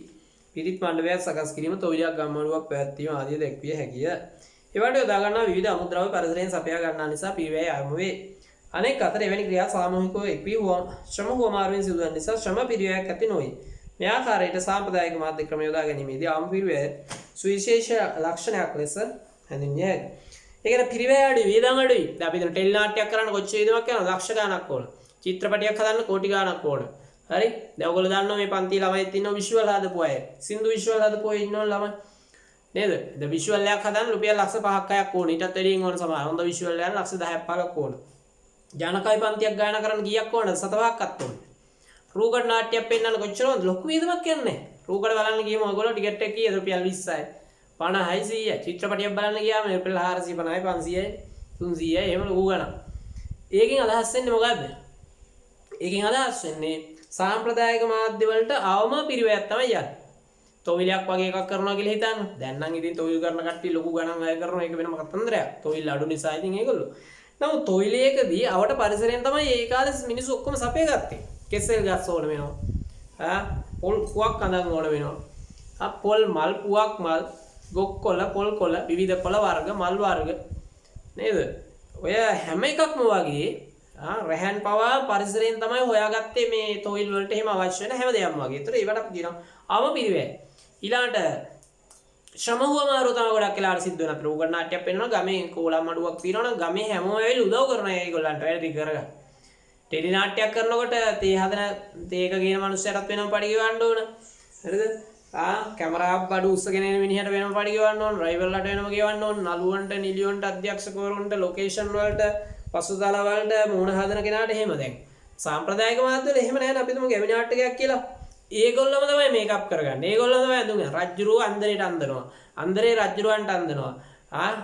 පිරිත් මණ්ඩපයක් සකස් කිරීම, තොවිලයක් ගම්මඩුවක් පැවැත්වීම ආදිය දැක්විය හැකිය. ඒවට යොදා ගන්නා විවිධ අමුද්‍රව්‍ය පරිසරයෙන් සපයා ගන්නා නිසා පිරිවැය අවම වේ. අනෙක් අතර එවැනි ක්‍රියා සාමූහිකව එක්වී ශ්‍රම හුවමාරුවෙන් සිදු වන නිසා ශ්‍රම පිරිවැයක් ඇති නොවේ. මේ ආකාරයට සාම්ප්‍රදායික මාධ්‍ය ක්‍රම යොදා ගැනීමේදී අවම පිරිවැය සුවිශේෂ ලක්ෂණයක් ලෙස හැඳින්විය හැකියි. ඒ කියන්නේ පිරිවැය අඩුයි, වියදම් අඩුයි. දැන් අපි හිතන ටෙලි නාට්‍යයක් කරන්න කොච්චර වියදමක් යනවද? ලක්ෂ ගණනක් ඕන. චිත්‍රපටයක් හදන්න කෝටි ගණනක් ඕන. හරි? දැන් ඔයගොල්ලෝ දන්නවා මේ පන්ති ළමයිත් ඉන්නවා විෂුවල් හදපු අය. සින්දු විෂුවල් හදපු අය ඉන්නවනේ ළමයි. නේද? දැන් විෂුවල් එකක් හදන්න රුපියල් ලක්ෂ 5ක් 6ක් ඕන. ඊටත් වැඩියෙන් ඕන සමහර. හොඳ විෂුවල් එකක් ලක්ෂ 10ක් 15ක් ඕන. ජනකයි පන්තියක් ගායනා කරන්න කීයක් ඕනද? 7ක්වත් ඕන. රූකඩ නාට්‍යයක් පෙන්වන්න කොච්චරද? ලොකු වියදමක් යන්නේ. රූකඩ බලන්න ගියම ඔයගොල්ලෝ ටිකට් එක කීයද? රුපියල් 20යි. 50යි 100යි. චිත්‍රපටියක් බලන්න ගියාම රුපියල් 450යි 500යි 300යි එහෙම ලොකු ගණන්. ඒකෙන් අදහස් වෙන්නේ මොකද්ද? ඒකෙන් අදහස් වෙන්නේ සාම්ප්‍රදායික මාධ්‍ය වලට අවම පිරිවැයක් තමයි යන්නේ. තොවිලයක් වගේ එකක් කරනවා කියලා හිතන්න. දැන් නම් ඉතින් තොවිල් කරන කට්ටිය ලොකු ගණන් අය කරනවා. ඒක වෙනම කතන්දරයක්. තොවිල් අඩු නිසා ඉතින් ඒගොල්ලෝ. නමුත් තොවිලයකදී අවට පරිසරයෙන් තමයි ඒ කාලේ මිනිස්සු ඔක්කොම සපේ ගත්තේ. කෙසෙල් ගස් ඕන වෙනවා. පොල් පුවක් අඳන් ඕන වෙනවා. පොල් මල් පුවක් මල් ගොක්කොළ පොල් කොළ විවිධ පොළ වර්ග මල් වර්ග නේද? ඔය හැම එකක්ම වගේ රැහන් පවා පරිසරයෙන් තමයි හොයාගත්තේ මේ තොවිල් වලට එහෙම අවශ්‍ය වෙන හැම දෙයක්ම වගේ. ඒතර ඒවට අපි කියනවා අවම පිරිවැය. ඊළඟට ශ්‍රම හුවමාරු තමයි ගොඩක් වෙලාවට සිද්ධ වෙන අපේ රූකඩ නාට්‍යයක් පෙන්වනවා. ගමේ කෝලම් මඩුවක් තියෙනවනම් ගමේ හැමෝම ඇවිල්ලා උදව් කරනවා ඒගොල්ලන්ට වැඩ ටික කරගන්න. ටෙලි නාට්‍යයක් කරනකොට තේ හදන තේක ගේන මිනිස්සුන්ටත් වෙනම පඩි ගෙවන්න ඕන. හරිද? කැමරාවක් බඩු උස්සගෙන එන මිනිහට වෙනම පඩි ගෙවන්න ඕන. ඩ්‍රයිවර්ලාට වෙනම ගෙවන්න ඕන. නළුවන්ට, නිලියොන්ට, අධ්‍යක්ෂකවරුන්ට, ලොකේෂන් වලට, පසුතල වලට, මූණ හදන කෙනාට එහෙම දැන්. සාම්ප්‍රදායික මාධ්‍යවල එහෙම නැහැ නේ. අපි තුමු ගැමි නාටකයක් කියලා. ඒගොල්ලොම තමයි මේකප් කරගන්නේ. ඒගොල්ලෝ තමයි අඳුන්නේ. රජ්ජුරුව අන්දරේට අඳිනවා. අන්දරේ රජ්ජුරුවන්ට අඳිනවා.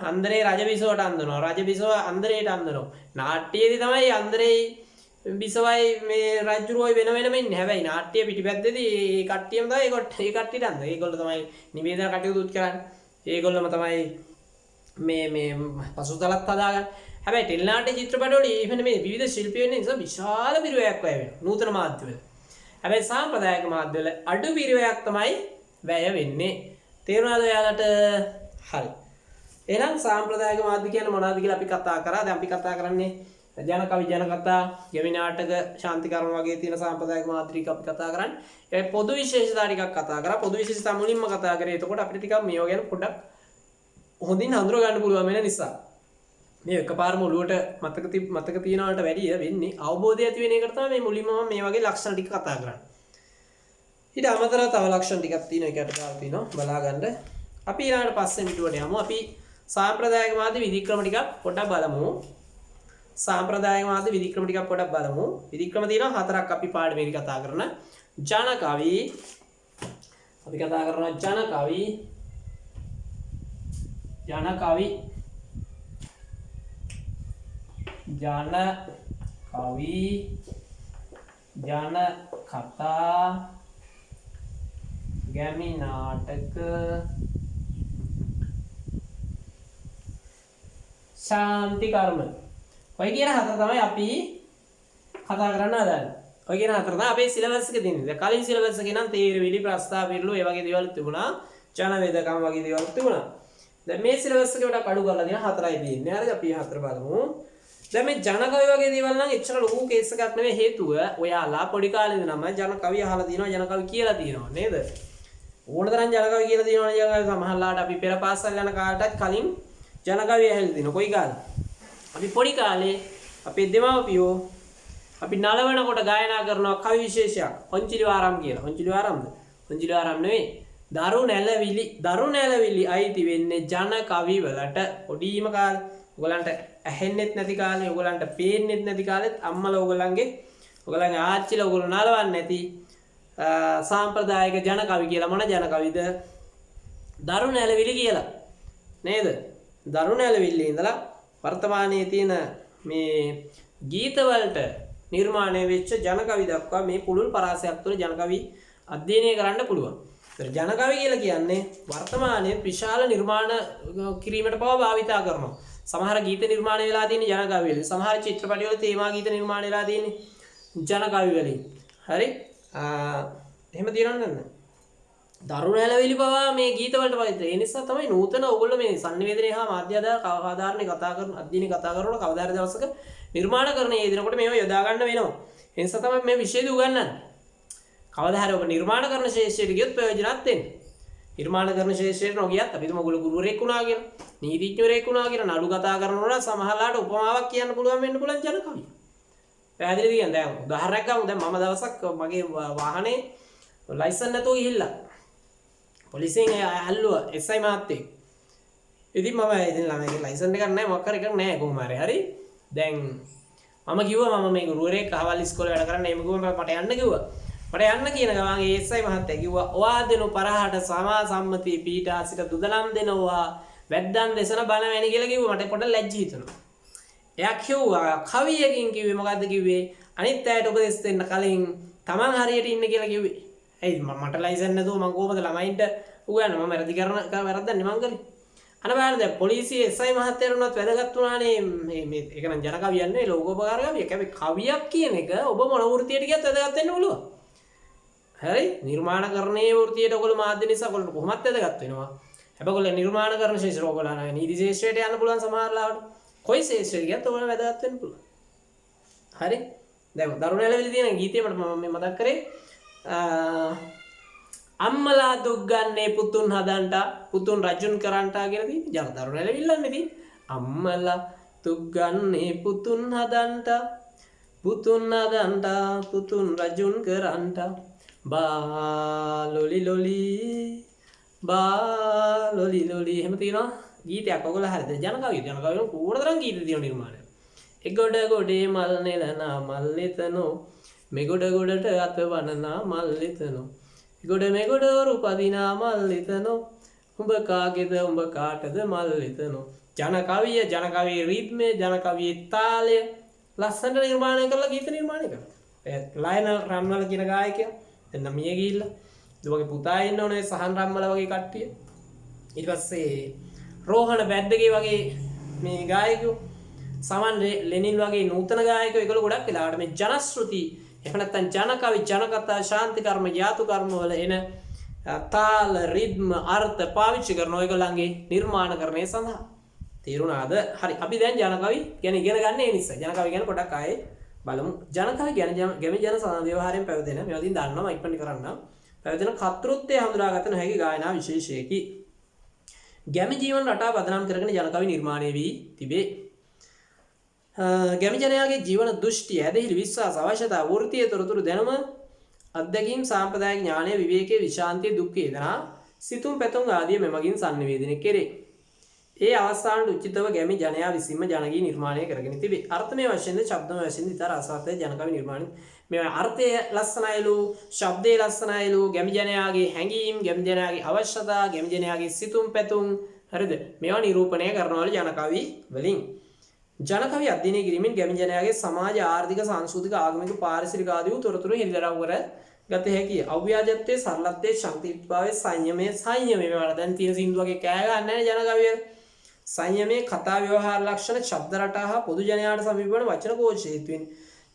අන්දරේ රජබිසවට අඳිනවා. රජබිසව අන්දරේට අඳිනවා. නාට්‍යයේදී තමයි අන්දරේ බිසවයි මේ රජ්ජුරුවයි වෙන වෙනම ඉන්නේ. හැබැයි නාට්‍ය පිටිපැත්තේදී ඒ කට්ටියම තමයි ඒ කට්ටියට අඳිනවා. ඒගොල්ලෝ තමයි නිවේදන කටයුතු කරන්නේ. ඒගොල්ලොම තමයි මේ පසුතලත් හදාගන්නේ. හැබැයි ටෙලි නාට්‍ය චිත්‍රපටවල එහෙම මේ විවිධ ශිල්පී වෙන නිසා විශාල පිරිවැයක් වැය වෙනවා. නූතන මාධ්‍යවල. හැබැයි සාම්ප්‍රදායික මාධ්‍යවල අඩු පිරිවැයක් තමයි වැය වෙන්නේ. තේරුණාද ඔයාලට? හරි. එහෙනම් සාම්ප්‍රදායික මාධ්‍ය කියන්නේ මොනවද කියලා අපි කතා කරා. දැන් අපි කතා කරන්නේ ජනකවි ජනකතා, ගෙවි නාටක, ශාන්ති කර්ම වගේ තියෙන සාම්ප්‍රදායික මාධ්‍ය ටික අපි කතා කරන්නේ. ඒ පොදු විශේෂතා ටිකක් කතා කරා. පොදු විශේෂතා මුලින්ම කතා කරේ. එතකොට අපිට ටිකක් මේවා ගැන පොඩ්ඩක් හොඳින් හඳුනා ගන්න පුළුවන් වෙන නිසා. මේ එකපාරම ඔළුවට මතක තියනවට වැඩිය වෙන්නේ අවබෝධය ඇති වෙන එකට තමයි මේ මුලින්ම මම මේ වගේ ලක්ෂණ ටික කතා කරන්නේ. ඊට අමතරව තව ලක්ෂණ ටිකක් තියෙනවා. ඒකට දාලා තිනවා බලා ගන්න. අපි ඊළඟට පස්සේ පිටුවට යමු. අපි සාම්ප්‍රදායික මාධ්‍ය විධික්‍රම ටිකක් පොඩ්ඩක් බලමු. සාම්ප්‍රදායික මාධ්‍ය විධික්‍රම ටිකක් පොඩ්ඩක් බලමු. විධික්‍රම තියෙනවා 4ක් අපි පාඩමේදී කතා කරන. ජනකවි අපි කතා කරනවා ජනකවි ජනකවි ජනකතා ගැමි නාටක ශාන්ති කර්ම. ඔය කියන හතර තමයි අපි කතා කරන්න හදන්නේ. ඔය කියන හතර තමයි අපේ සිලබස් එකේ තියෙන්නේ. දැන් කලින් සිලබස් එකේ නම් තේරවිලි ප්‍රස්තාව පිළිලු ඒ වගේ දේවල් තිබුණා. ජන වේදකම් වගේ දේවල් තිබුණා. දැන් මේ සිලබස් එකේ වඩා අඩු කරලා තියෙන හතරයි තියෙන්නේ. හරිද? අපි හතර බලමු. දැන් මේ ජන කවි වගේ දේවල් නම් එච්චර ලොකු කේස් එකක් නෙවෙයි. හේතුව ඔයාලා පොඩි කාලේ ඉඳන්ම ජන කවි අහලා තියෙනවා, ජන කවි කියලා තියෙනවා නේද? ඕන තරම් ජන කවි කියලා තියෙනවනේ. ජන කවි සමහරලාට අපි පෙර පාසල් යන කාලටත් කලින් ජන කවි ඇහෙලා තියෙනවා. කොයි කාලේ? අපි පොඩි කාලේ අපේ දෙමව්පියෝ අපි නලවනකොට ගායනා කරනවා කවි විශේෂයක්. හොංචිලිවාරම් කියලා. හොංචිලිවාරම්ද? හොංචිලිවාරම් නෙවෙයි. දරු නැලවිලි අයිති වෙන්නේ ජන කවි වලට. පොඩිම කාලේ ඔයගලන්ට ඇහෙන්නෙත් නැති කාලේ, ඔයගලන්ට පේන්නෙත් නැති කාලෙත් අම්මලා ඔයගලන්ගේ ආච්චිලා ඔයගොල්ලෝ නලවන්නේ නැති සාම්ප්‍රදායික ජන කවි කියලා. මොන ජන කවිද? දරු නැලවිලි කියලා. නේද? දරු නැලවිලි ඉඳලා වර්තමානයේ තියෙන මේ ගීතවලට නිර්මාණය වෙච්ච ජන කවි දක්වා මේ පුළුල් පරාසයක් තුළ ජන කවි අධ්‍යයනය කරන්න පුළුවන්. ජන කවි කියලා කියන්නේ වර්තමානයේ විශාල නිර්මාණ කිරීමට පවා භාවිතා කරනවා. සමහර ගීත නිර්මාණය වෙලා තියෙන ජන කවි වලින්, සමහර චිත්‍රපටවල තේමා ගීත නිර්මාණය වෙලා තියෙන්නේ ජන කවි වලින්. හරි? එහෙම තියනවද නැද්ද? දරු නැලවිලි පවා මේ ගීත වලට පරිද්ද. ඒ නිසා තමයි නූතන ඕගොල්ලෝ මේ sannivedanaye හා මාධ්‍ය ආධාරණේ කතා කරන අධ්‍යයනය කතා කරනකොට කවදා හරි දවසක නිර්මාණකරණයේ යෙදෙනකොට මේව යොදා ගන්න වෙනවා. ඒ නිසා තමයි මේ විෂයද උගන්වන්නේ. කවදා හරි ඔබ නිර්මාණ කරන ශේෂ්ත්‍රයට ගියොත් ප්‍රයෝජනවත් වෙන්නේ. නිර්මාණ කරන ශේෂ්ත්‍රයට නොගියත් අපි තුම ඔයගොල්ලෝ ගුරුවරයෙක් වුණා කියලා, නීතිඥවරයෙක් වුණා කියලා නඩු කතා කරනකොට සමහරලාට උපමාවක් කියන්න පුළුවන් වෙන්න පුළුවන් ජන කවිය. පැහැදිලිද කියන්නේ? දැන් උදාහරණයක් ගමු. දැන් මම දවසක් මගේ වාහනේ ලයිසන් නැතුව ගිහිල්ලා පොලිසියෙන් ඇල්ලුවා SI මහත්තයෙක්. ඉතින් මම ඉතින් ළමයිගේ ලයිසන් එකක් නැහැ, මොකක් හරි එකක් නැහැ කොහොම හරි. දැන් මම කිව්වා මම මේ ගුරුවරයෙක් අහවල් ඉස්කෝලේ වැඩ කරන්නේ. එහෙම කිව්වම මට යන්න කිව්වා. මට යන්න කියන ගමන් ඒ SI මහත්තයා කිව්වා ඔයා දෙනු පරහට සමා සම්මති පීඨා සිට දුදලම් දෙනවා වැද්දන් දෙසන බලවැණි කියලා කිව්වා. මට පොඩ්ඩක් ලැජ්ජ හිතුණා. එයා කිව්වා කවියකින් කිව්වේ මොකද්ද කිව්වේ? අනිත් අයට උපදෙස් දෙන්න කලින් Taman හරියට ඉන්න කියලා කිව්වේ. ඇයි මට ලයිසන් නැතුව මම කොහොමද ළමයින්ට උගන්වන්නේ? මම වැරදි කරන වැරද්දන්නේ මං කරේ. අන බලන්න දැන් පොලිසියේ SI මහත්තයාට උනත් වැදගත් වුණානේ මේ ඒක නම් ජන කවියක් නෙවෙයි ලෝකෝපකාර කවියක්. හැබැයි කවියක් කියන එක ඔබ මොන වෘත්තියට ගියත් වැදගත් වෙන්න පුළුවන්. හරි? නිර්මාණකරණයේ වෘත්තියට ඔයගොල්ලෝ මාධ්‍ය නිසා ඔයගොල්ලෝ කොහොමත් වැදගත් වෙනවා. හැබැයි ඔයගොල්ලෝ නිර්මාණ කරන ශේෂ්ත්‍රය ඔයගොල්ලෝ නම් නීති ශේෂ්ත්‍රයට යන්න පුළුවන් සමහර ලාවට. කොයි ශේෂ්ත්‍රයට ගියත් ඔයගොල්ලෝ වැදගත් වෙන්න පුළුවන්. හරි? දැන් දරු නැලවිලි තියෙන ගීතය මට මම මේ මතක් කරේ අම්මලා දුක් ගන්නේ පුතුන් හදන්ට පුතුන් රජුන් කරන්ට කියලා තියෙන්නේ. ජන දරු නැලවිල්ලන්නේ තියෙන්නේ. අම්මලා දුක් ගන්නේ පුතුන් හදන්ට පුතුන් හදන්ට පුතුන් රජුන් කරන්ට බාලොලි ලොලි එහෙම තියෙනවා ගීතයක්. ඔයගොල්ලෝ හරිද? ජන කවිය වල කෝණ තරම් ගීත තියෙන නිර්මාණය. එගොඩ ගොඩේ මල් නෙලනා මල් එතනෝ මෙගොඩ ගොඩට අත වනනා මල් එතනෝ ගොඩ මෙගොඩ රුපදිනා මල් එතනෝ උඹ කාගේද උඹ කාටද මල් එතනෝ. ජන කවිය රිද්මය ජන කවියේ තාලය ලස්සනට නිර්මාණය කරලා ගීත නිර්මාණය කරනවා. ලයනල් රන්වල කියන ගායකයා දැන් මිය ගිහිල්ලා. ඒ වගේ පුතා ඉන්නවනේ සහන් රම්මල වගේ කට්ටිය. ඊට පස්සේ රෝහණ බැද්දගේ වගේ මේ ගායකයෝ, සමන් ලෙනින් වගේ නූතන ගායකයෝ ඒගොල්ලෝ ගොඩක් වෙලාවට මේ ජනශ්‍රුති එහෙම නැත්නම් ජන කවි, ජනකතා, ශාන්ති කර්ම, යාතු කර්ම වල එන තාල, රිද්ම, අර්ථ පාවිච්චි කරන ඔයගොල්ලන්ගේ නිර්මාණකරණය සඳහා. තේරුණාද? හරි. අපි දැන් ජන කවි ගැන ඉගෙන ගන්න ඒ නිසා ජන කවි ගැන පොඩක් ආයේ බලමු. ජන කවි ගැන ගැමි ජන සමාජ පැවතෙන මේවා දින් දන්නවා ඉක්මනින් කරන්න. පැවතෙන කර්තෘත්වය හඳුනාගත නොහැකි ගායනා විශේෂයකි. ගැමි ජීවන රටාව පදනම් කරගෙන ජන කවි නිර්මාණය වී තිබේ. ගැමි ජනයාගේ ජීවන දෘෂ්ටිය, ඇදහිලි, විශ්වාස, අවශ්‍යතා, වෘත්තීය තොරතුරු දැනුම, අත්දැකීම්, සාම්ප්‍රදායික ඥානය, විවේකයේ, විශාන්තිය, දුක් වේදනා, සිතුම් පැතුම් ආදී මෙමගින් sannivedanaya කෙරේ. ඒ අවස්ථාවට උචිතව ගැමි ජනයා විසින්ම ජනගී නිර්මාණය කරගෙන තිබේ. අර්ථමය වශයෙන්ද ශබ්දමය වශයෙන්ද ඉතර රසවත් ජන කවි නිර්මාණය. මේ අර්ථය ලස්සනයිලු, ශබ්දයේ ලස්සනයිලු, ගැමි ජනයාගේ හැඟීම්, ගැමි ජනයාගේ අවශ්‍යතා, ගැමි ජනයාගේ සිතුම් පැතුම් හරිද? මේවා නිරූපණය කරනවලු ජන කවි වලින්. ජන කවි අධ්‍යයනය කිරීමෙන් ගැමි ජනයාගේ සමාජ, ආර්ථික, සංස්කෘතික, ආගමික, පාරිසරික ආදී වූ තොරතුරු හෙළිදරව් කර ගත හැකියි. අව්‍යාජත්වයේ, සරලත්වයේ, ශක්තිභාවයේ, සංයමයේ මේවට දැන් තියෙන සින්දු වගේ කෑ ගන්න නැහැ ජන කවිය. සංයමයේ, කතා ව්‍යවහාර ලක්ෂණ, ශබ්ද රටා හා පොදු ජනයාට සමීප වන වචන කෝෂ හේතුවෙන්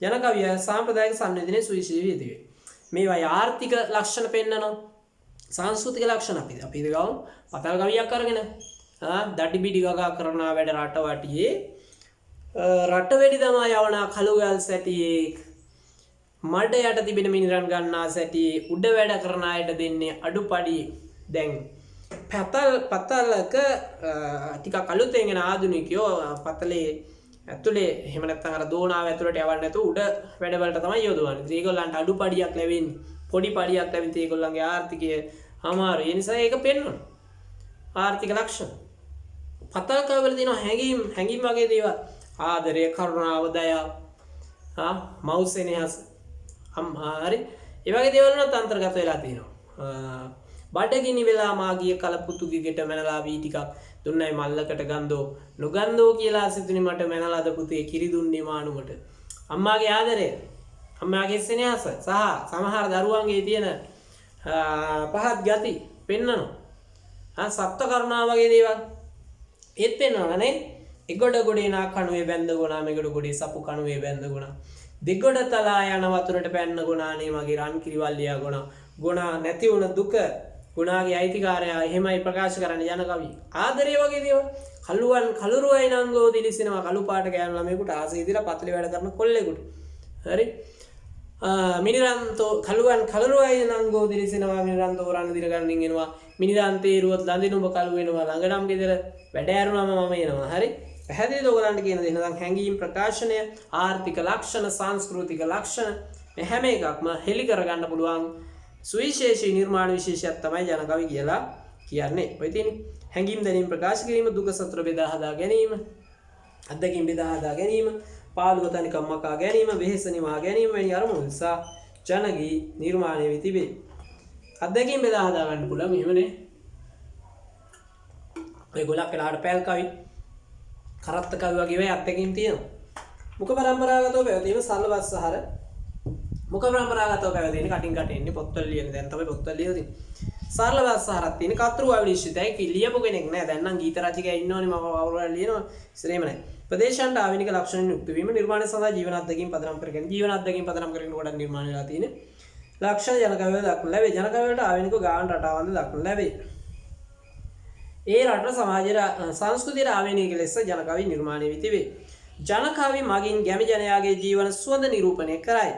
ජන කවිය සාම්ප්‍රදායික සංවේදනයේ සුවිශේෂී විදිහේ. මේවා ආර්ථික ලක්ෂණ පෙන්නනවා. සංස්කෘතික ලක්ෂණ අපි ගාව පතල් කවියක් අරගෙන දඩි බිඩි ගගා කරන වැඩ රට වටියේ රට වෙඩි තමා යවන කළු ගල් සැටියෙක් මඩ යට තිබෙන මිනිරන් ගන්නා සැටියේ උඩ වැඩ කරන අයට දෙන්නේ අඩුපඩි දැන් පතල්ක ටිකක් අලුතෙන් එන ආධුනිකයෝ පතලේ ඇතුලේ එහෙම නැත්නම් අර දෝනාව ඇතුලට යවන්න නැතුව උඩ වැඩවලට තමයි යොදවන්නේ. ඒගොල්ලන්ට අඩුපඩියක් ලැබෙන්නේ. පොඩි පඩියක් ලැබෙන්නේ ඒගොල්ලන්ගේ ආර්ථිකය අමාරු. ඒ නිසා ඒක පෙන්වනවා. ආර්ථික ලක්ෂණ. පතල් කවල තියෙන හැඟීම් වගේ දේවල්. ආදරය, කරුණාව, දයාව, මෞසෙනෙහස. හරි. ඒ වගේ දේවල් වලත් අන්තර්ගත වෙලා තියෙනවා. බඩගිනි වෙලා මාගිය කලපුතුගේ ගෙට මැනලා වී ටිකක් දුන්නයි මල්ලකට ගන්දෝ නොගන්දෝ කියලා සිතුනි මට මැනලාද පුතේ කිරි දුන්නේ මානුමට. අම්මාගේ ආදරය, අම්මාගේ සෙනෙහස සහ සමහර දරුවන්ගේ තියෙන පහත් ගති පෙන්වනවා. සත්ත්ව කරුණාව වගේ දේවල් ඒත් පෙන්වනවානේ. එගොඩ ගොඩේ නා කණුවේ බැඳ ගොනා මෙගොඩ ගොඩේ සපු කණුවේ බැඳ ගොනා දෙගොඩ තලා යන වතුරට පැන්න ගොනානේ මගේ රන් කිරිවල්ලියා ගොනා ගොනා නැති වුණ දුක ගුණාගේ අයිතිකාරයා එහෙමයි ප්‍රකාශ කරන්න යන කවි. ආදරය වගේ දේවල්. කළුවන් කළුරුවයි නංගෝ දිලිසෙනවා කළු පාට ගෑනු ළමයෙකුට ආසෙ ඉදිරිය පතලි වැඩ කරන කොල්ලෙකුට. හරි. මිනිරන්තෝ කළුවන් කළුරුවයි නංගෝ දිලිසෙනවා මිනිරන්තෝ රන් දිර ගන්නින් එනවා. මිනිරන්තේ රුවත් ලඳිනුඹ කළු වෙනවා ළඟනම් ගෙදර වැඩ ඇරුණාම මම එනවා. හරි. පැහැදිලිද ඔයගලන්ට කියන දේ නේද? හැඟීම් ප්‍රකාශනය, ආර්ථික ලක්ෂණ, සංස්කෘතික ලක්ෂණ මේ හැම එකක්ම හෙලි කරගන්න පුළුවන් සුවිශේෂී නිර්මාණ විශේෂයක් තමයි ජන කවි කියලා කියන්නේ. ඔය තියෙන්නේ හැඟීම් දැනීම් ප්‍රකාශ කිරීම, දුක සතුට බෙදා හදා ගැනීම, අත්දැකීම් බෙදා හදා ගැනීම, පාළුව තනිකම් මකා ගැනීම, වෙහෙස නිවා ගැනීම වැනි අරමුණු නිසා ජනගී නිර්මාණය වී තිබේ. අත්දැකීම් බෙදා හදා ගන්න පුළුවන් එහෙමනේ. ඔය ගොඩක් වෙලාවට පැල් කවි, කරත්ත කවි වගේ ඒවා අත්දැකීම් තියෙනවා. මුඛ පරම්පරාගතව පැවතීම සල්ලවස්සහර මුඛ පරම්පරාගතව පැවතෙන කටින් කට එන්නේ පොත්වල ලියන දැන් තමයි පොත්වල ලියලා තියෙන්නේ. සරල වස්සහරක් තියෙන කතෘ අවිනිශ්චිතයි ලියපු කෙනෙක් නෑ. දැන් නම් ගීත රචකයා ඉන්නවනේ මම අවුරුද්දක් ලියනවා ඉස්සරේම නෑ. ප්‍රදේශයන්ට ආවිනික ලක්ෂණ යුක්ත වීම නිර්මාණය සඳහා ජීවන අත්දැකීම් පදනම් කරගෙන ජීවන අත්දැකීම් පදනම් කරගෙන කොට නිර්මාණය වෙලා තියෙන ලක්ෂණ ජන කවිවල දක්වන ලැබේ. ජන කවිවලට ආවිනික ගාන රටාවන්ද දක්වන ලැබේ. ඒ රට සමාජයේ සංස්කෘතියට ආවේනික ලෙස ජන කවි නිර්මාණය වී තිබේ. ජන කවි මගින් ගැමි ජනයාගේ ජීවන සුවඳ නිරූපණය කරයි.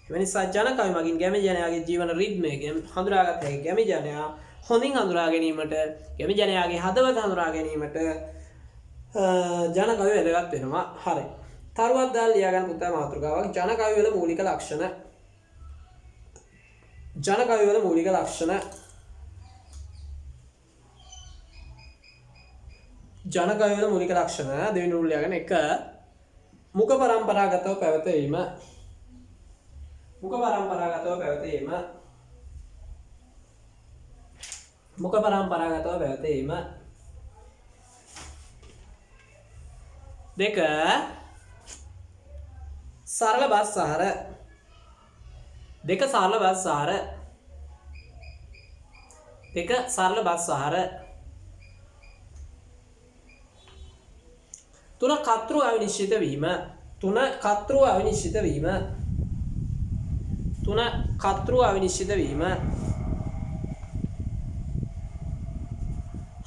එම නිසා ජන කවි මගින් ගැමි ජනයාගේ ජීවන රිද්මය හඳුනාගත හැකි. ගැමි ජනයා හොඳින් හඳුනා ගැනීමට, ගැමි ජනයාගේ හදවත හඳුනා ගැනීමට ජන කවි වැදගත් වෙනවා. හරි. තරුවක් දාලා ලියා ගන්න පුතා මාතෘකාවක්. ජන කවි වල මූලික ලක්ෂණ. ජන කවි වල මූලික ලක්ෂණ. ජන කවි වල මූලික ලක්ෂණ දෙවෙනි රූල් ලියාගෙන 1 මුඛ පරම්පරාගතව පැවතීම. මුඛ පරම්පරාගතව පැවතීම. මුඛ පරම්පරාගතව පැවතීම. 2 සරල බස් සහර. 2 සරල බස් සහර. 2 සරල බස් සහර. 3 කතෘ අවිනිශ්චිත වීම. 3 කතෘ අවිනිශ්චිත වීම. 3 කතෘ අවිනිශ්චිත වීම.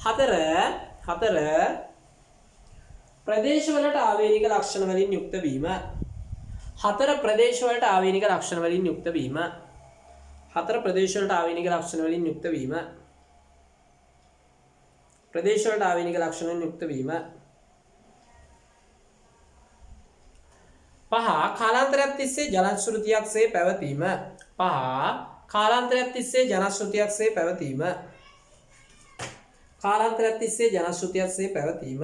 4 ප්‍රදේශවලට ආවේනික ලක්ෂණ වලින් යුක්ත වීම. 4 ප්‍රදේශවලට ආවේනික ලක්ෂණ වලින් යුක්ත වීම. 4 ප්‍රදේශවලට ආවේනික ලක්ෂණ වලින් යුක්ත වීම. ප්‍රදේශවලට ආවේනික ලක්ෂණ වලින් යුක්ත වීම. 5 කාලාන්තරයක් තිස්සේ ජනශ්‍රුතියක්සේ පැවතීම. 5 කාලාන්තරයක් තිස්සේ ජනශ්‍රුතියක්සේ පැවතීම. කාලාන්තරයක් තිස්සේ ජනශ්‍රුතියක්සේ පැවතීම.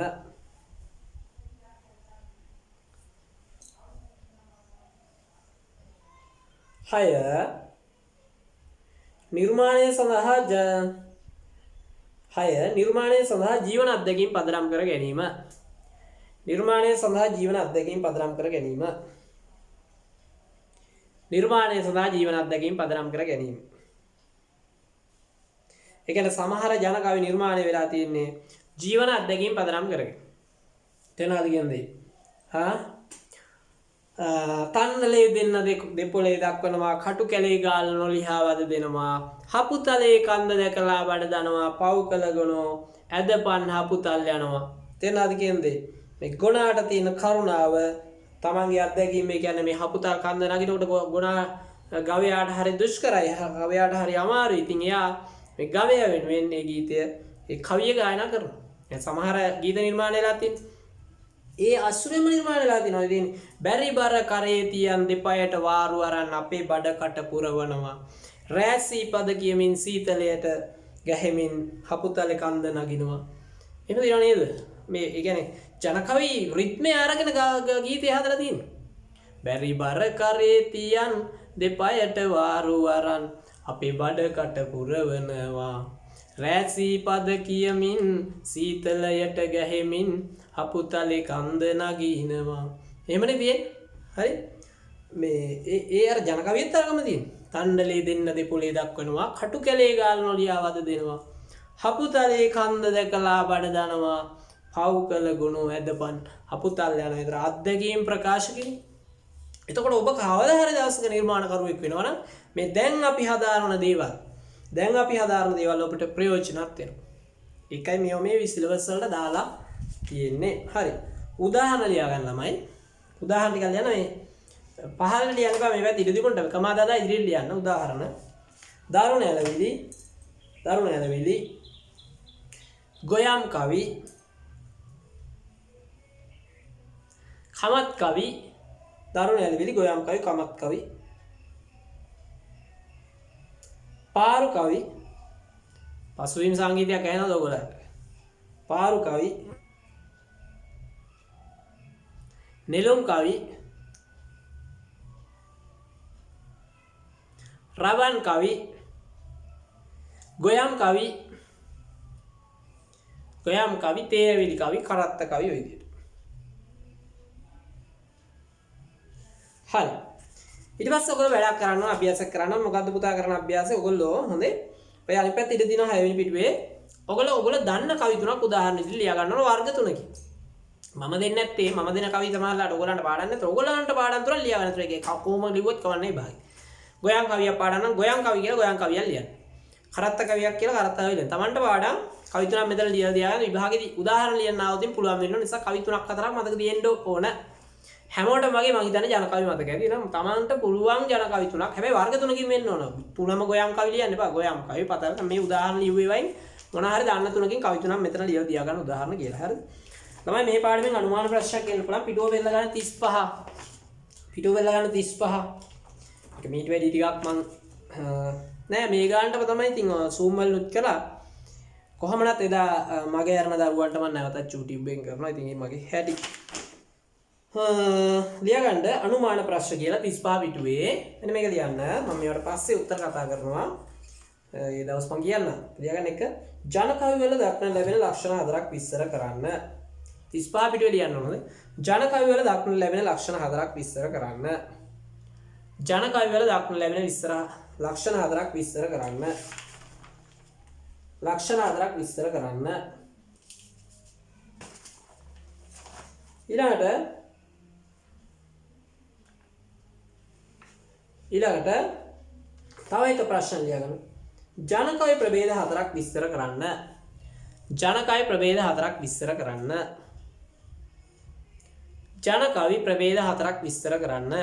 6 නිර්මාණය සඳහා ජීවන අත්දැකීම් පදනම් කර ගැනීම. නිර්මාණය සඳහා ජීවන අත්දැකීම් පදනම් කර ගැනීම. නිර්මාණය සඳහා ජීවන අත්දැකීම් පදනම් කර ගැනීම. ඒ කියන්නේ සමහර ජන කවි නිර්මාණය වෙලා තියෙන්නේ ජීවන අත්දැකීම් පදනම් කරගෙන. තේනවාද කියන්නේ? තන්නලේ දෙන්න දෙපොලේ දක්වනවා කටු කැලේ ගාල නොලිහා වද දෙනවා හපුතලේ කන්ද දැකලා බඩ දනවා පව් කළ ගොනෝ ඇදපන් හපුතල් යනවා තේරෙනවද කියන්නේ මේ ගොනාට තියෙන කරුණාව තමන්ගේ අත්දැකීම කියන්නේ මේ හපුතල් කන්ද නගිනකොට ගොනා ගවයාට හරි දුෂ්කරයි ගවයාට හරි අමාරුයි ඉතින් එයා මේ ගවයා වෙනුවෙන් මේ ගීතය ඒ කවිය ගායනා කරනවා දැන් සමහර ගීත නිර්මාණය වෙලා තියෙනවා ඒ අසුරෙම නිර්මාණය වෙලා තියෙනවා ඉතින් බැරි බර කරේ තියන් දෙපයට වාරු අරන් අපේ බඩකට පුරවනවා රෑසී පද කියමින් සීතලයට ගැහෙමින් හපුතලේ කන්ද නගිනවා එහෙම දිනව නේද මේ ඒ කියන්නේ ජනකවි රිද්මය අරගෙන ගීතය හදලා තියෙනවා බැරි බර කරේ තියන් දෙපයට වාරු අරන් අපේ බඩකට පුරවනවා රෑසී පද කියමින් සීතලයට ගැහෙමින් හපුතලේ කන්ද නගිනවා එහෙමනේ තියෙන්නේ හරි මේ ඒ අර ජනකවියත් අරගම තියෙනවා තණ්ඩලේ දෙන්න දෙපොලේ දක්වනවා කටු කැලේ ගාල් නොලියා වද දෙනවා හපුතලේ කන්ද දැකලා බඩ දනවා පව් කළ ගුණ ඇදපන් හපුතල් යන විතර අත්දැකීම් ප්‍රකාශ කිරීම එතකොට ඔබ කවදා හරි දවසක නිර්මාණකරුවෙක් වෙනවා නම් මේ දැන් අපි හදාරන දේවල් ඔබට ප්‍රයෝජනවත් වෙනවා ඒකයි මේ සිලබස් වලට දාලා තියෙන්නේ හරි උදාහරණ ලියා ගන්න ළමයි උදාහරණ ටිකක් ලියන්න මේ පහළ ලියන්න බෑ මේ පැත්ත ඉදිරියට කමා දාලා ඉදිරියට ලියන්න උදාහරණ දරුණ ඇලවිලි ගොයම් කවි කමත් කවි දරුණ ඇලවිලි ගොයම් කවි කමත් කවි පාරු කවි පසුවීම් සංගීතයක් ඇහෙනවද ඔයගොල්ලන්ට පාරු කවි නෙළුම් කවි රවන් කවි ගොයම් කවි තේරවිලි කවි කරත්ත කවි ඔය විදිහට හරි ඊට පස්සේ ඔයගොල්ලෝ වැඩක් කරනවා අභ්‍යාස කරනවා මොකද්ද පුතා කරන අභ්‍යාසය ඔයගොල්ලෝ හොඳේ ඔය අනිත් පැත්තේ ඉඳ දිනවා 6 වෙනි පිටුවේ ඔයගොල්ලෝ දන්න කවි තුනක් උදාහරණ ඉදිරි ලියා ගන්නවා වර්ග තුනකින් මම දෙන්නේ නැත්තේ මම දෙන කවි සමහරලාට ඔයගොල්ලන්ට පාඩම් නැත්නම් ඔයගොල්ලන්ට පාඩම් තුනක් ලියා ගන්න තුන එකේ කොහොම ලිව්වොත් කවන්නේ බෑ ගොයම් කවියක් පාඩම් නම් ගොයම් කවි කියලා ගොයම් කවියක් ලියන්න කරත්ත කවියක් කියලා කරත්ත කවිය ලියන්න තමන්ට පාඩම් කවි තුනක් මෙතන ලියලා තියාගෙන විභාගෙදී උදාහරණ ලියන්න આવොත් පුළුවන් වෙන්න නිසා කවි තුනක් හතරක් මතක තියෙන්න ඕන හැමෝටම වගේ මම හිතන්නේ ජන කවි මතක ඇති නම් තමන්ට පුළුවන් ජන කවි තුනක් හැබැයි වර්ග තුනකින් වෙන්න ඕන තුනම ගොයම් කවි ලියන්න එපා ගොයම් කවි පතර මේ උදාහරණ ලිව්වේ වයින් මොන හරි දාන්න තුනකින් කවි තුනක් මෙතන ලියලා තියාගන්න උදාහරණ කියලා හරිද තමයි මේ පාඩමෙන් අනුමාන ප්‍රශ්නයක් එන්න පුළුවන් පිටුව වෙල්ල ගන්න 35 ඒක මීට වැඩි ටිකක් මම නෑ මේ ගානටම තමයි ඉතින් zoom වලුත් කළා කොහොමනත් එදා මගේ අරන දරුවන්ට මම නැවතත් YouTube එකෙන් කරනවා ඉතින් මේ මගේ හැටි ලියගන්න අනුමාන ප්‍රශ්න කියලා 35 පිටුවේ මෙන්න මේක ලියන්න මම මේවට පස්සේ උත්තර කතා කරනවා ඒ දවස් මම කියන්න ලියගන්න එක ජන කවි වල දක්වන ලැබෙන ලක්ෂණ හතරක් විස්තර කරන්න 35 පිටුවේ ලියන්න ඕනද ජන කවි වල දක්වන ලැබෙන ලක්ෂණ හතරක් විස්තර කරන්න ජන කවි වල දක්වන ලැබෙන ලක්ෂණ හතරක් විස්තර කරන්න ඊළඟට තව එක ප්‍රශ්න ලියගන්න ජන කවි ප්‍රභේද හතරක් විස්තර කරන්න ජන කවි ප්‍රභේද හතරක් විස්තර කරන්න ජන කවි ප්‍රභේද හතරක් විස්තර කරන්න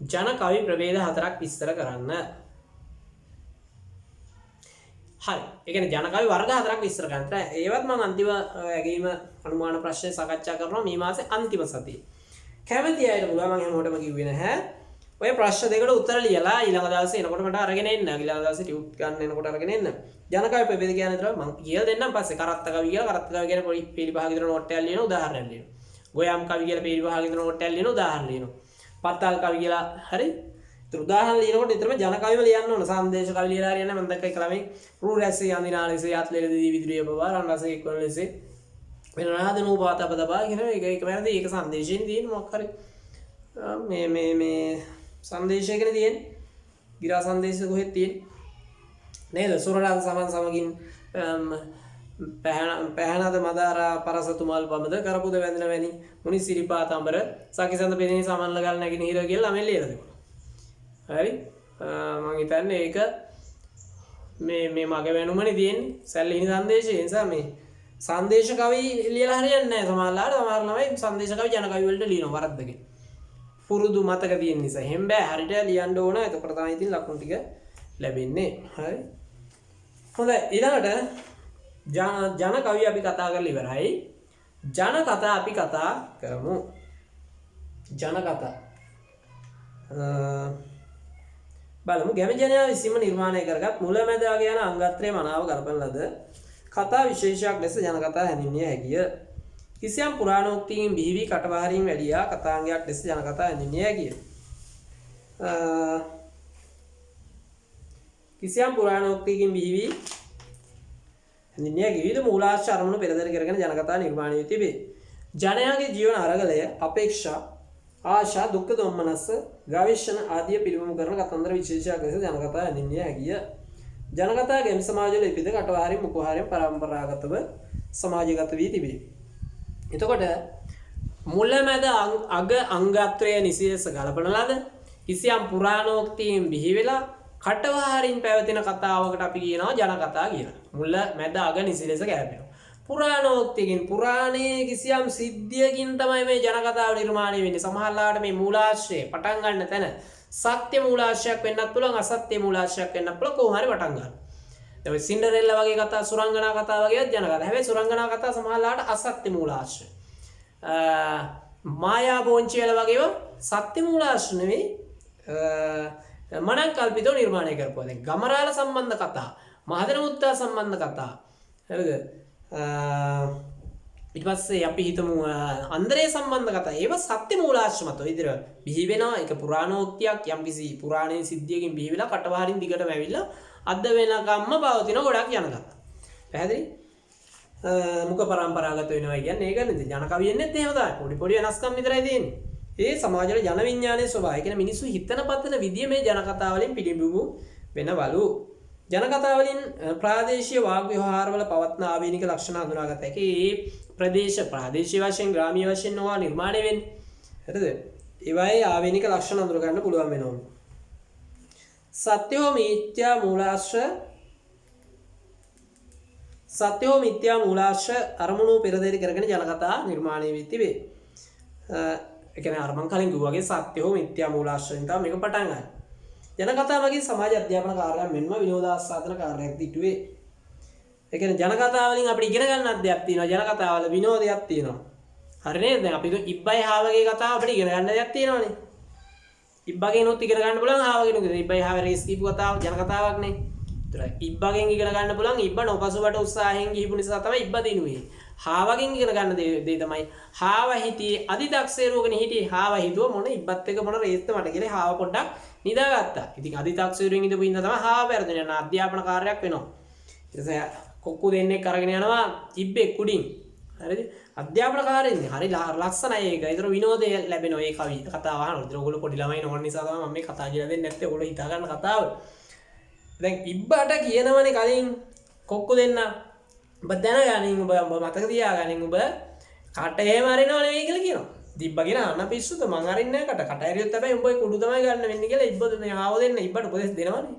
ජන කවි ප්‍රභේද හතරක් විස්තර කරන්න හරි ඒ කියන්නේ ජන කවි වර්ග හතරක් විස්තර කරන්න. ඒවත් මම අන්තිම ඇගීම අනුමාන ප්‍රශ්න සාකච්ඡා කරනවා මේ මාසේ අන්තිම සතියේ. කැමති අයට පුළුවන් මම හැමෝටම කිව්වේ නැහැ. ඔය ප්‍රශ්න දෙකට උත්තර ලියලා ඊළඟ දවසේ එනකොට මට අරගෙන එන්න. ඊළඟ දවසේ ටියුට් ගන්න එනකොට අරගෙන එන්න. ජන කවි ප්‍රභේද කියන්නේ විතර මම කියලා දෙන්නම් පස්සේ කරත්ත කවි කියලා කරත්ත කවි කියන්නේ පොඩි පිළිපහක විතර නෝට් එකක් ලියන උදාහරණයක් ලියනවා. ගොයම් කවි කියලා පිළිපහක විතර නෝට් එකක් ලියන උදාහරණ ලියනවා. පත්තල් කවි කියලා හරි උදාහරණ ලියනකොට නිතරම ජන කවිම ලියන්න ඕන සංදේශ කවි ලියලා හරියන්නේ මම දැක්ක එක ළමයි රු රැස්සේ යන්දිනා ලෙස යත්ලෙල දී විදුලිය බබා රන් රස එක්වන ලෙස වෙන නාදනෝ පාතප දබා කියන එක වැරදි ඒක සංදේශයෙන් තියෙන මොකක් හරි මේ සංදේශයකනේ තියෙන්නේ ගිරා සංදේශ කොහෙද තියෙන්නේ නේද සුරරාජ සමන් සමගින් පැහැනද මදාරා පරසතුමල් පමද කරපුද වැඳන වැනි මුනි සිරිපා තඹර සකිසඳ පෙනේ සමල්ල ගල් නැගෙන හිර කියලා ළමයි ලියලා තිබුණා. හරි මම හිතන්නේ ඒක මේ මගේ වෙනුමනේ තියෙන්නේ සැල්ලිහිණි සංදේශය. ඒ නිසා මේ සංදේශ කවි ලියලා හරියන්නේ නැහැ සමහරලාට. සමහර ළමයි සංදේශ කවි ජන කවි වලට ලියනවා වරද්දගෙන. පුරුදු මතක තියෙන නිසා. එහෙම බෑ හරියට ලියන්න ඕන. එතකොට තමයි ඉතින් ලකුණු ටික ලැබෙන්නේ. හරි. හොඳයි ඊළඟට ජන කවි අපි කතා කරලා ඉවරයි. ජන කතා අපි කතා කරමු. ජන කතා බලමු. ගැමි ජනයා විසින්ම නිර්මාණය කරගත් මුල මැද අග යන අංගත්‍රය මනාව කරපන ලද කතා විශේෂයක් ලෙස ජන කතා හැඳින්විය හැකිය. කිසියම් පුරාණෝක්තියකින් බිහි වී කටවහරින් වැඩියා කතාංගයක් ලෙස ජන කතා හැඳින්විය හැකිය. කිසියම් පුරාණෝක්තියකින් බිහි වී හැඳින්විය විවිධ මූලාශ්‍ර අරමුණු පෙරදරි කරගෙන ජන කතා නිර්මාණය වී තිබේ. ජනයාගේ ජීවන අරගලය, අපේක්ෂා, ආශා, දුක්ඛ දොම්නස්ස, ගවේෂණ ආදී පිළිබිඹු කරන කතන්දර විශේෂයක් ලෙස ජන කතා හැඳින්විය හැකිය. ජන කතා ගැමි සමාජවල ඉපිද කටවහරින් මුඛහරින් පරම්පරාගතව සමාජගත වී තිබේ. එතකොට මුලමැද අග අංගත්‍රය නිසිලෙස ගලපන ලද කිසියම් පුරාණෝක්තියෙන් බිහි වෙලා කටවහරින් පැවතෙන කතාවකට අපි කියනවා ජන කතා කියලා. මුල මැද අග නිසිලෙස ගැලපෙනවා. පුරාණෝක්තියකින් පුරාණයේ කිසියම් සිද්ධියකින් තමයි මේ ජන කතාව නිර්මාණය වෙන්නේ. සමහරලාට මේ මූලාශ්‍රය පටන් ගන්න තැන සත්‍ය මූලාශ්‍රයක් වෙන්නත් පුළුවන්, අසත්‍ය මූලාශ්‍රයක් වෙන්නත් පුළුවන්. කොහොම හරි පටන් ගන්න. දැන් සින්ඩරෙල්ලා වගේ කතා, සුරංගනා කතා වගේ ජන කතා. හැබැයි සුරංගනා කතා සමහරලාට අසත්‍ය මූලාශ්‍රය. මායා බෝංචියල වගේව සත්‍ය මූලාශ්‍ර නෙවෙයි මනං කල්පිතව නිර්මාණය කරපුවා. දැන් ගමරාල සම්බන්ධ කතා, මහදන මුත්තා සම්බන්ධ කතා. හරිද? ඊට පස්සේ අපි හිතමු අන්දරේ සම්බන්ධ කතා. ඒවා සත්‍ය මූලාශ්‍ර මත විදිහට බිහි වෙනවා. ඒක පුරාණෝක්තියක් යම්කිසි පුරාණයේ සිද්ධියකින් බිහි වෙලා කටවහරින් දිගටම ඇවිල්ලා අද වෙනකම්ම පවතින ගොඩක් ජන කතා. පැහැදිලි? මුඛ පරම්පරාගත වෙනවා කියන්නේ ඒක නේද? ජන කවියෙන්නෙත් එහෙම තමයි. පොඩි පොඩි වෙනස්කම් විතරයි තියෙන්නේ. ඒ සමාජවල ජන විඥානයේ ස්වභාවය. කියන්නේ මිනිස්සු හිතන පතන විදිය මේ ජන කතා වලින් පිළිබිඹු වෙනවලු. ජන කතා වලින් ප්‍රාදේශීය වාග් ව්‍යවහාරවල පවත්න ආවේනික ලක්ෂණ හඳුනාගත හැකි. ඒ ප්‍රදේශ ප්‍රාදේශීය වශයෙන් ග්‍රාමීය වශයෙන් නොවා නිර්මාණය වෙන්නේ. හරිද? ඒවායේ ආවේනික ලක්ෂණ හඳුනා ගන්න පුළුවන් වෙනවා. සත්‍යෝ මිත්‍යා මූලාශ්‍ර අරමුණු පෙරදරි කරගෙන ජන කතා නිර්මාණය වී තිබේ. ඒ කියන්නේ අර මං කලින් කිව්වා වගේ සත්‍යෝ මිත්‍යා මූලාශ්‍රයෙන් තමයි මේක පටන් ගන්නේ. ජන කතා වගේ සමාජ අධ්‍යාපන කාර්යයක් මෙන්ම විනෝදාස්වාදන කාර්යයක් දිටුවේ. ඒ කියන්නේ ජන කතා වලින් අපිට ඉගෙන ගන්න අධ්‍යයක් තියෙනවා. ජන කතාවල විනෝදයක් තියෙනවා. හරි නේද? දැන් අපි ඉබ්බයි හාවගේ කතාව අපිට ඉගෙන ගන්න දෙයක් තියෙනවානේ. ඉබ්බගෙනුත් ඉගෙන ගන්න පුළුවන් හාවගෙනුත්. ඉබ්බයි හාවේ රේස් කීපු කතාව ජන කතාවක් නේ. ඒතර ඉබ්බගෙන් ඉගෙන ගන්න පුළුවන් ඉබ්බ නොපසුබට උත්සාහයෙන් ගිහිපු නිසා තමයි ඉබ්බ දිනුවේ. හාවගෙන් ඉගෙන ගන්න දේ තමයි හාව හිටියේ අදි탁සේරුවකනේ හිටියේ. හාව හිතුව මොන ඉබ්බත් එක මොන රේස්ද මට කියලා හාව පොඩ්ඩක් නිදාගත්තා. ඉතින් අදි탁සේරුවෙන් ඉඳපු ඉඳ තමයි හාව වැරදුන යන අධ්‍යාපන කාර්යයක් වෙනවා. ඊට පස්සේ කොක්කු දෙන්නෙක් අරගෙන යනවා ඉබ්බෙක් කුඩින්. හරිද? අධ්‍යාපන කාර්යන්නේ හරි ලස්සනයි ඒක. ඒතර විනෝදය ලැබෙනවා මේ කවි කතාව අහනකොට. ඒතර ඔයගොල්ලෝ පොඩි ළමයි නොවන නිසා තමයි මම මේ කතා කියලා දෙන්නේ නැත්තේ. ඔයගොල්ලෝ හිතා ගන්න කතාව. දැන් ඉබ්බට කියනවනේ කලින් කොක්කු දෙන්න ඔබ දැනගනින් ඔබ මතක තියාගනින් ඔබ කට එහෙම අරිනව නෙවෙයි කියලා කියනවා. දිබ්බගෙන අන්න පිස්සුද මං අරින්නේ නැහැ කට ඇරියොත් හැබැයි උඹේ කුඩු තමයි ගන්න වෙන්නේ කියලා ඉබ්බද මේ ආව දෙන්න ඉබ්බට උපදෙස් දෙනවනේ.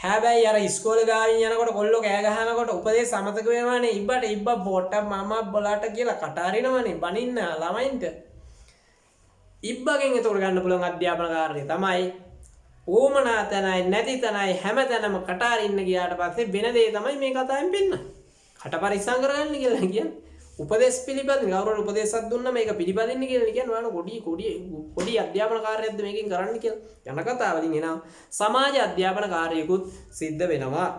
හැබැයි අර ඉස්කෝලේ ගාවින් යනකොට කොල්ලෝ කෑ ගහනකොට උපදෙස් අමතක වෙනවනේ ඉබ්බට. ඉබ්බ බොට මම බොලාට කියලා කට අරිනවනේ බනින්න ළමයින්ට. ඉබ්බගෙන් එතකොට ගන්න පුළුවන් අධ්‍යාපන කාර්යය තමයි ඕමනා තැනයි නැති තැනයි හැම තැනම කට අරින්න ගියාට පස්සේ වෙන දේ තමයි මේ කතාවෙන් පෙන්නන්නේ. කට පරිස්සම් කරගන්න කියලා කියන්නේ. උපදේශ පිළිපදින්න කවුරුහරි උපදේශයක් දුන්නා මේක පිළිපදින්න කියලා කියන්නේ ඔයාලා පොඩි අධ්‍යාපන කාර්යයක්ද මේකෙන් කරන්න කියලා. යන කතාවලින් එනවා සමාජ අධ්‍යාපන කාර්යයකුත් සිද්ධ වෙනවා.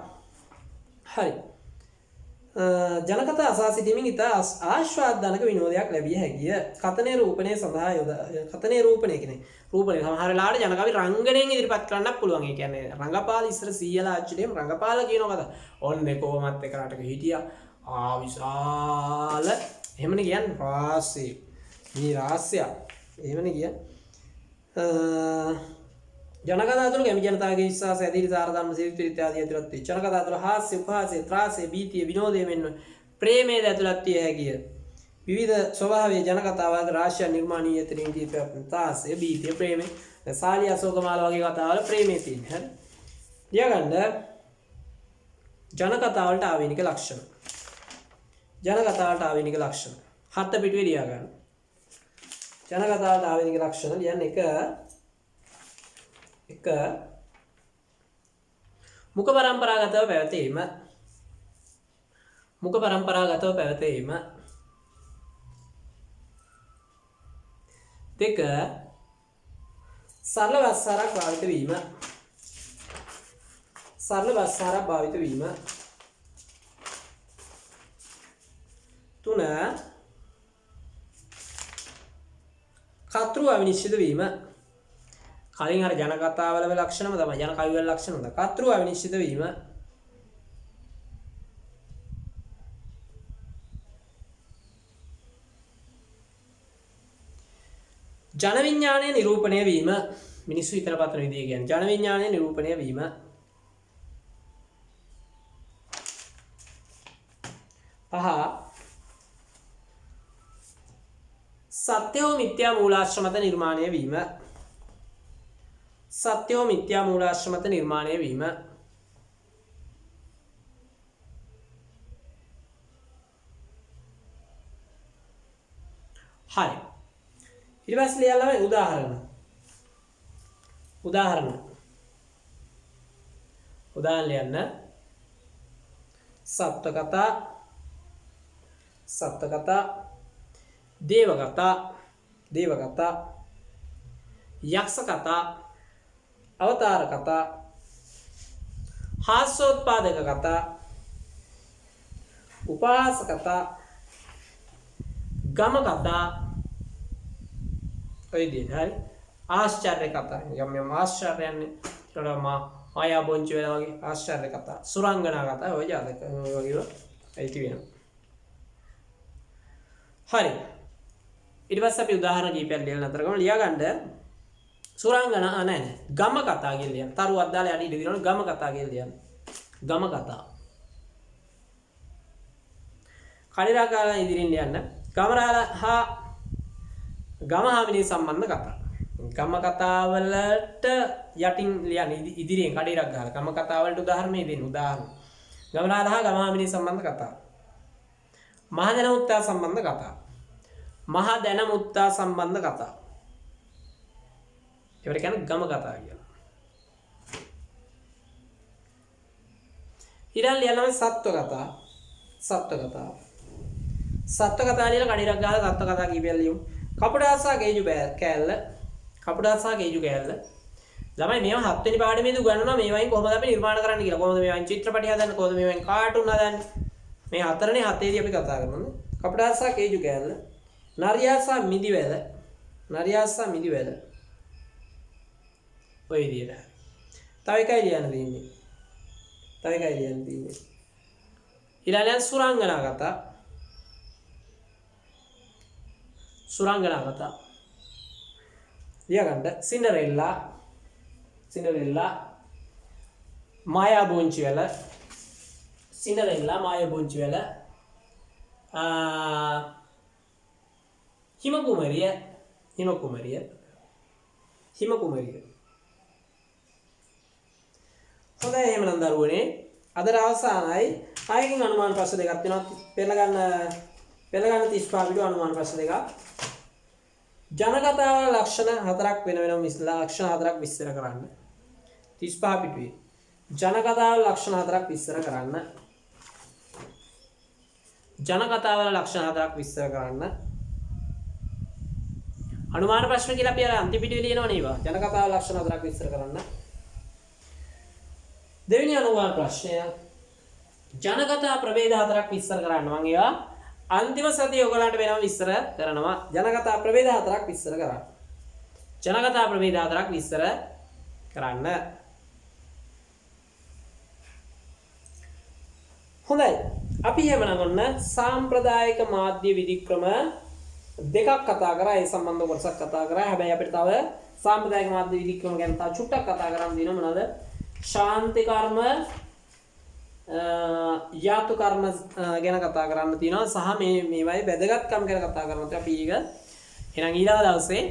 හරි. ජන කතා අසා සිටීමෙන් ඉතා ආස්වාදජනක විනෝදයක් ලැබිය හැකිය. කතනේ රූපණය සඳහා කතනේ රූපණය කියන්නේ රූපණය සමහර වෙලාවට ජන කවි රංගනයෙන් ඉදිරිපත් කරන්නත් පුළුවන්. ඒ කියන්නේ රංගපාල ඉස්සර සීයලා ආච්චිලේම රංගපාල කියන කතාව. ඔන්නේ කොහොමත් එක රටක හිටියා. විශාල එහෙමනේ කියන්නේ රාස්‍ය මේ රාස්‍ය එහෙමනේ කියන්නේ ජනකතා තුළ ගැමි ජනතාවගේ විශ්වාසය, ඇදහිලි, සාර ධර්ම, සිරිත් විරිත් ආදී ඇතුළත් වේ. ජනකතා තුළ හාස්‍ය, උපහාසය, ත්‍රාසය, භීතිය, විනෝදය මෙන්ම ප්‍රේමයද ඇතුළත් විය හැකිය. විවිධ ස්වභාවයේ ජනකතාවල රාශියක් නිර්මාණීය ඇතරින් කීපයක් ත්‍රාසය, භීතිය, ප්‍රේමය. දැන් සාලි අශෝකමාල වගේ කතාවල ප්‍රේමය තියෙනවා. හරි. ලියගන්න ජනකතාවලට ආවේනික ලක්ෂණ. ජනකතාවලට ආවේනික ලක්ෂණ. හත පිටුවේ ලියා ගන්න. ජනකතාවලට ආවේනික ලක්ෂණ ලියන්න එක මුඛ පරම්පරාගතව පැවතීම. මුඛ පරම්පරාගතව පැවතීම. දෙක සරල වස්සාරක් භාවිත වීම. සරල වස්සාරක් භාවිත වීම. තුන කතෘ අවිනිශ්චිත වීම. කලින් අර ජනකතාවල ලක්ෂණම තමයි ජන කවි වල ලක්ෂණ තමයි. කතෘ අවිනිශ්චිත වීම. ජන විඥානය නිරූපණය වීම. මිනිස්සු හිතන පතන විදිය කියන්නේ ජන විඥානය නිරූපණය වීම. පහ සත්‍ය හෝ මිත්‍යා මූලාශ්‍ර මත නිර්මාණය වීම. සත්‍ය හෝ මිත්‍යා මූලාශ්‍ර මත නිර්මාණය වීම. හරි. ඊට පස්සේ ලියන්න උදාහරණ. උදාහරණ ලියන්න. සත්ත්ව කතා, දේව කතා, යක්ෂ කතා, අවතාර කතා, හාස්‍යෝත්පාදක කතා, උපහාස කතා, ගම කතා, ඔය විදිහට. හරි. ආශ්චර්ය කතා. යම් ආශ්චර්යයන්නේ මායා බොංචි වෙලා වගේ ආශ්චර්ය කතා, සුරංගනා කතා, ඔය ජාතක වගේ ඇති වෙනවා. හරි. ඊට පස්සේ අපි උදාහරණ කීපයක් ලියලා නතර කරමු. ලියාගන්න සුරංගනා නැහැ. ගම කතා කියලා ලියන්න. තරුවක් දාලා යටි ඉඳ දිනවන ගම කතා කියලා ලියන්න. ගම කතා. කඩිරාකාලා ඉදිරින් ලියන්න. ගමහාමිනී සම්බන්ධ කතා. ගම කතාවලට යටින් ලියන්න ඉදිරියෙන් කඩිරක් ගහලා. ගම කතාවලට උදාහරණ දෙන්න. උදාහරණ. ගමරාලහා ගමහාමිනී සම්බන්ධ කතා. මහදැන මුත්තා සම්බන්ධ කතා. මහදැන මුත්තා සම්බන්ධ කතා. ඒවට කියන්නේ ගම කතා කියලා. ඊළඟ ලියනවා සත්ව කතා. සත්ව කතා ලියලා කඩිරක් ගහලා සත්ව කතා කීපයක් ලියමු. කපුඩාසා ගේජු කෑල්ල. ළමයි මේවා 7 වෙනි පාඩමේදී උගන්වනවා මේවායින් කොහොමද අපි නිර්මාණ කරන්න කියලා. කොහොමද මේවායින් චිත්‍රපටි හදන්නේ, කොහොමද මේවායින් කාටුන් හදන්නේ. මේ 4නේ 7ේදී අපි කතා කරනවා. කපුඩාසා ගේජු කෑල්ල. නරියාසා මිදිවැල. ඔය විදියට. තව එකයි ලියන්න තියෙන්නේ. ඊළඟට සුරංගනා කතා. ලියගන්න. සින්ඩරෙල්ලා මායා බොංචි වෙල. හිම කුමරිය. හොඳයි එහෙමනම් දරුවනේ අද අවසානයි. ආයකින් අනුමාන ප්‍රශ්න දෙකක් තියෙනවා. පෙළගන්න 35 පිටු අනුමාන ප්‍රශ්න දෙකක්. ජනකතාව ලක්ෂණ 4ක් වෙන ලක්ෂණ 4ක් විස්තර කරන්න. 35 පිටුවේ ජනකතාව ලක්ෂණ 4ක් විස්තර කරන්න. අනුමාන ප්‍රශ්න කියලා අපි අර අන්තිම පිටුවේ ලියනවා නේද? ජනකතාව ලක්ෂණ 4ක් විස්තර කරන්න. දෙවෙනි අනුමාන ප්‍රශ්නය ජනකතා ප්‍රභේද 4ක් විස්තර කරන්න. මම ඒවා අන්තිම සතියේ ඔයගලන්ට වෙනම විස්තර කරනවා. ජනකතා ප්‍රභේද 4ක් විස්තර කරන්න. හොඳයි. අපි එහෙමනම් ඔන්න සාම්ප්‍රදායික මාධ්‍ය විධික්‍රම දෙකක් කතා කරා. ඒ සම්බන්ධව කොටසක් කතා කරා. හැබැයි අපිට තව සාම්ප්‍රදායික මාධ්‍ය විධික්‍රම ගැන තා චුට්ටක් කතා කරන්න දිනවා මොනවද? ශාන්ති කර්ම, යාතු කර්ම ගැන කතා කරන්න තියෙනවා සහ මේවයි වැදගත්කම් ගැන කතා කරනවා. අපි ඊග එහෙනම් ඊළඟ දවසේ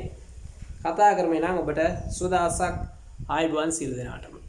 කතා කරමු. එහෙනම් ඔබට සුවදාසක් ආයුබෝවන් සියලු දෙනාටම.